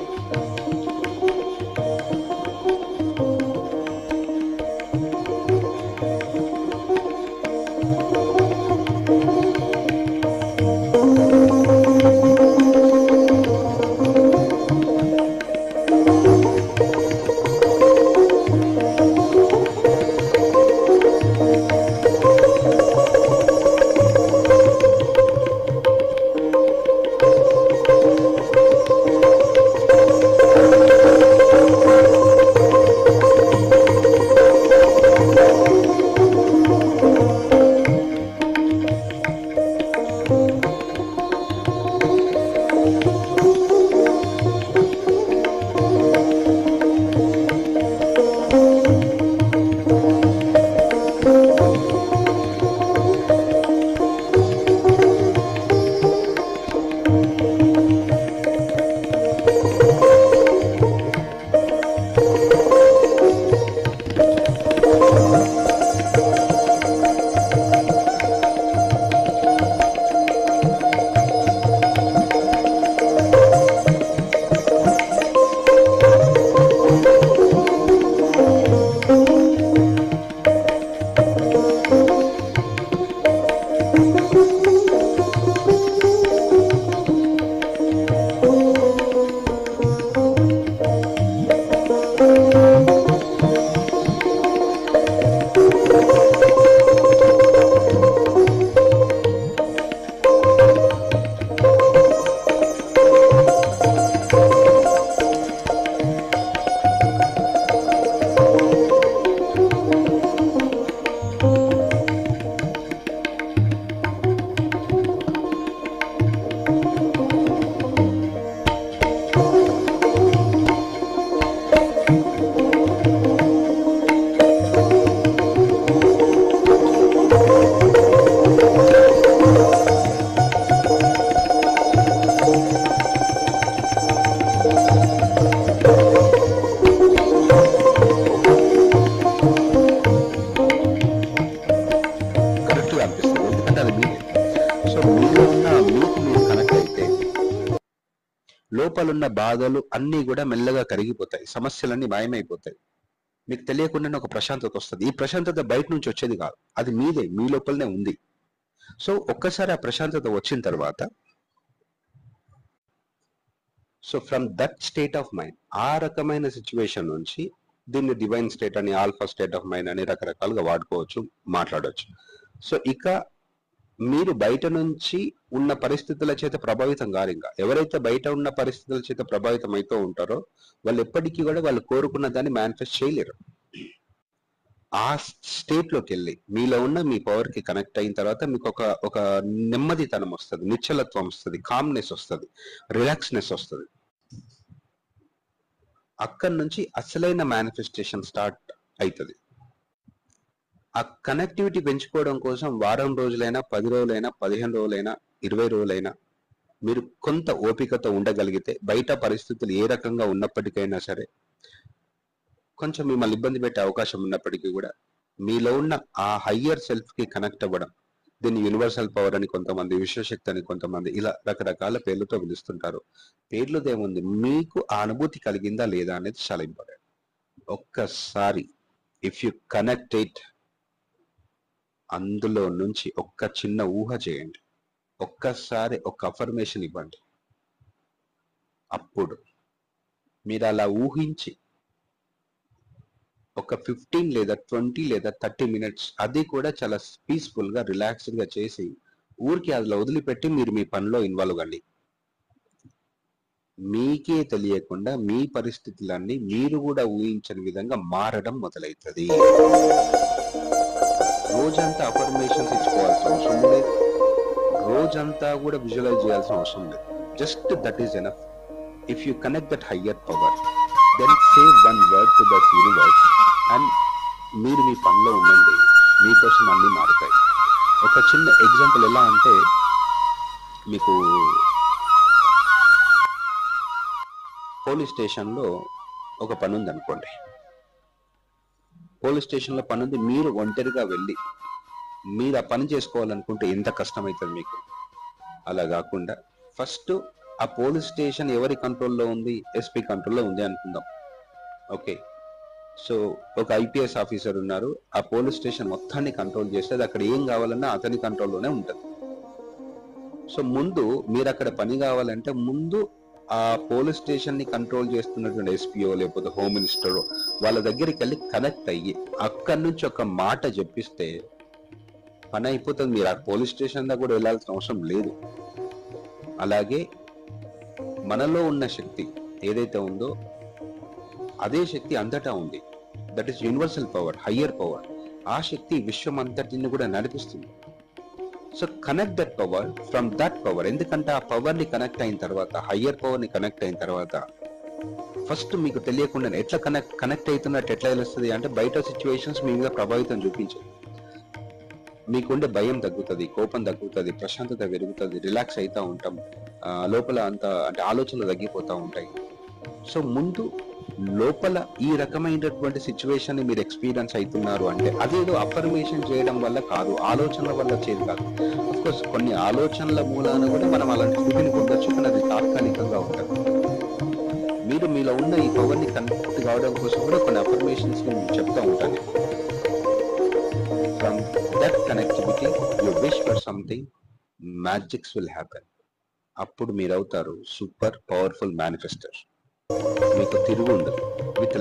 లోపలున్న బాధలు అన్నీ కూడా మెల్లగా కరిగిపోతాయి, సమస్యలన్నీ మాయమైపోతాయి. మీకు తెలియకుండానే ఒక ప్రశాంతత వస్తుంది. ఈ ప్రశాంతత బయట నుంచి వచ్చేది కాదు, అది మీదే, మీ లోపలనే ఉంది. సో ఒక్కసారి ఆ ప్రశాంతత వచ్చిన తర్వాత, so from that state of mind, ఆ రకమైన సిచ్యువేషన్ నుంచి, దీన్ని డివైన్ స్టేట్ అని, ఆల్ఫా స్టేట్ ఆఫ్ మైండ్ అని రకరకాలుగా వాడుకోవచ్చు, మాట్లాడవచ్చు. సో ఇక మీరు బయట నుంచి ఉన్న పరిస్థితుల చేత ప్రభావితం కారు. ఇంకా ఎవరైతే బయట ఉన్న పరిస్థితుల చేత ప్రభావితం అవుతూ ఉంటారో వాళ్ళు ఎప్పటికీ కూడా వాళ్ళు కోరుకున్న దాన్ని మేనిఫెస్ట్ చేయలేరు. ఆ స్టేట్ లోకి వెళ్ళి మీలో ఉన్న మీ పవర్ కి కనెక్ట్ అయిన తర్వాత మీకు ఒక నెమ్మదితనం వస్తుంది, నిశ్చలత్వం వస్తుంది, కామ్నెస్ వస్తుంది, రిలాక్స్నెస్ వస్తుంది. అక్కడి నుంచి అసలైన మేనిఫెస్టేషన్ స్టార్ట్ అవుతుంది. ఆ కనెక్టివిటీ పెంచుకోవడం కోసం వారం రోజులైనా, 10 రోజులైనా, 15 రోజులైనా, 20 రోజులైనా మీరు కొంత ఓపికతో ఉండగలిగితే, బయట పరిస్థితులు ఏ రకంగా ఉన్నప్పటికైనా సరే కొంచెం మిమ్మల్ని ఇబ్బంది పెట్టే అవకాశం ఉన్నప్పటికీ కూడా మీలో ఉన్న ఆ హయ్యర్ సెల్ఫ్ కి కనెక్ట్ అవ్వడం, దీన్ని యూనివర్సల్ పవర్ అని కొంతమంది, విశ్వశక్తి అని కొంతమంది, ఇలా రకరకాల పేర్లతో పిలుస్తుంటారు. పేర్లుదేముంది, మీకు ఆ అనుభూతి కలిగిందా లేదా అనేది చాలా ఇంపార్టెంట్. ఒక్కసారి ఇఫ్ యు కనెక్ట్ ఇట్, అందులో నుంచి ఒక్క చిన్న ఊహ చేయండి, ఒక్కసారి ఒక అఫర్మేషన్ ఇవ్వండి. అప్పుడు మీరు అలా ఊహించి ఒక 15 లేదా 20 లేదా 30 మినిట్స్, అది కూడా చాలా పీస్ఫుల్ గా రిలాక్స్డ్ గా చేసి ఊరికి అలా వదిలిపెట్టి మీరు మీ పనిలో ఇన్వాల్వ్ కండి. మీకే తెలియకుండా మీ పరిస్థితులన్నీ మీరు కూడా ఊహించని విధంగా మారడం మొదలవుతుంది. రోజంతా అఫర్మేషన్స్ ఇచ్చుకోవాల్సిన అవసరం లేదు, రోజంతా కూడా విజువలైజ్ చేయాల్సిన అవసరం లేదు. Just that is enough. If you connect that higher power, then say one word to that universe and మీరు మీ పనిలో ఉండండి, మీకోసం అన్నీ మారుతాయి. ఒక చిన్న ఎగ్జాంపుల్ ఎలా అంటే, మీకు పోలీస్ స్టేషన్లో ఒక పని ఉంది అనుకోండి. పోలీస్ స్టేషన్లో పని ఉంది, మీరు ఒంటరిగా వెళ్ళి మీరు ఆ పని చేసుకోవాలనుకుంటే ఎంత కష్టమవుతుంది మీకు. అలా కాకుండా ఫస్ట్ ఆ పోలీస్ స్టేషన్ ఎవరి కంట్రోల్లో ఉంది, ఎస్పీ కంట్రోల్లో ఉంది అనుకుందాం. ఓకే, సో ఒక ఐపీఎస్ ఆఫీసర్ ఉన్నారు, ఆ పోలీస్ స్టేషన్ మొత్తాన్ని కంట్రోల్ చేస్తే అది అక్కడ ఏం కావాలన్నా అతని కంట్రోల్లోనే ఉంటుంది. సో ముందు మీరు అక్కడ పని కావాలంటే ముందు ఆ పోలీస్ స్టేషన్ ని కంట్రోల్ చేస్తున్నటువంటి ఎస్పీఓ లేకపోతే హోమ్ మినిస్టర్ వాళ్ళ దగ్గరికి వెళ్ళి కనెక్ట్ అయ్యి అక్కడి నుంచి ఒక మాట చెప్పిస్తే పని అయిపోతుంది. మీరు ఆ పోలీస్ స్టేషన్ దగ్గర కూడా వెళ్ళాల్సిన అవసరం లేదు. అలాగే మనలో ఉన్న శక్తి ఏదైతే ఉందో అదే శక్తి అంతటా ఉంది. That is universal power, higher power. ఆ శక్తి విశ్వం అంతటిని కూడా నడిపిస్తుంది. So connect that power from that power. ఎందుకంటే ఆ పవర్ ని కనెక్ట్ అయిన తర్వాత, హయ్యర్ పవర్ ని కనెక్ట్ అయిన తర్వాత ఫస్ట్ మీకు తెలియకుండా ఎట్లా కనెక్ట్ అవుతున్నట్టు ఎట్లా తెలుస్తుంది అంటే, బయట సిచ్యువేషన్స్ మీ మీద ప్రభావితం చూపించాయి. మీకుండే భయం తగ్గుతుంది, కోపం తగ్గుతుంది, ప్రశాంతత పెరుగుతుంది, రిలాక్స్ అవుతూ ఉంటాం, లోపల అంత అంటే ఆలోచనలు తగ్గిపోతూ ఉంటాయి. సో ముందు లోపల ఈ రకమైనటువంటి సిచ్యువేషన్ ని మీరు ఎక్స్పీరియన్స్ అవుతున్నారు అంటే అదేదో అఫర్మేషన్ చేయడం వల్ల కాదు, ఆలోచనల వల్ల చేయదు కాదు. అఫ్కోర్స్ కొన్ని ఆలోచనల మూలాన కూడా మనం అలాంటి స్థితిని పొందొచ్చు, కానీ అది తాత్కాలికంగా ఉంటుంది. మీరు మీలో ఉన్న ఈ పవర్ ని కనెక్ట్ కావడం కోసం కూడా కొన్ని అఫర్మేషన్స్ ని చెప్తూ ఉంటాను. From that connectivity you wish for something, magics will happen. అప్పుడు మీరు అవుతారు సూపర్ పవర్ఫుల్ మేనిఫెస్టర్. మీకు తిరుగు ఉండదు. విత్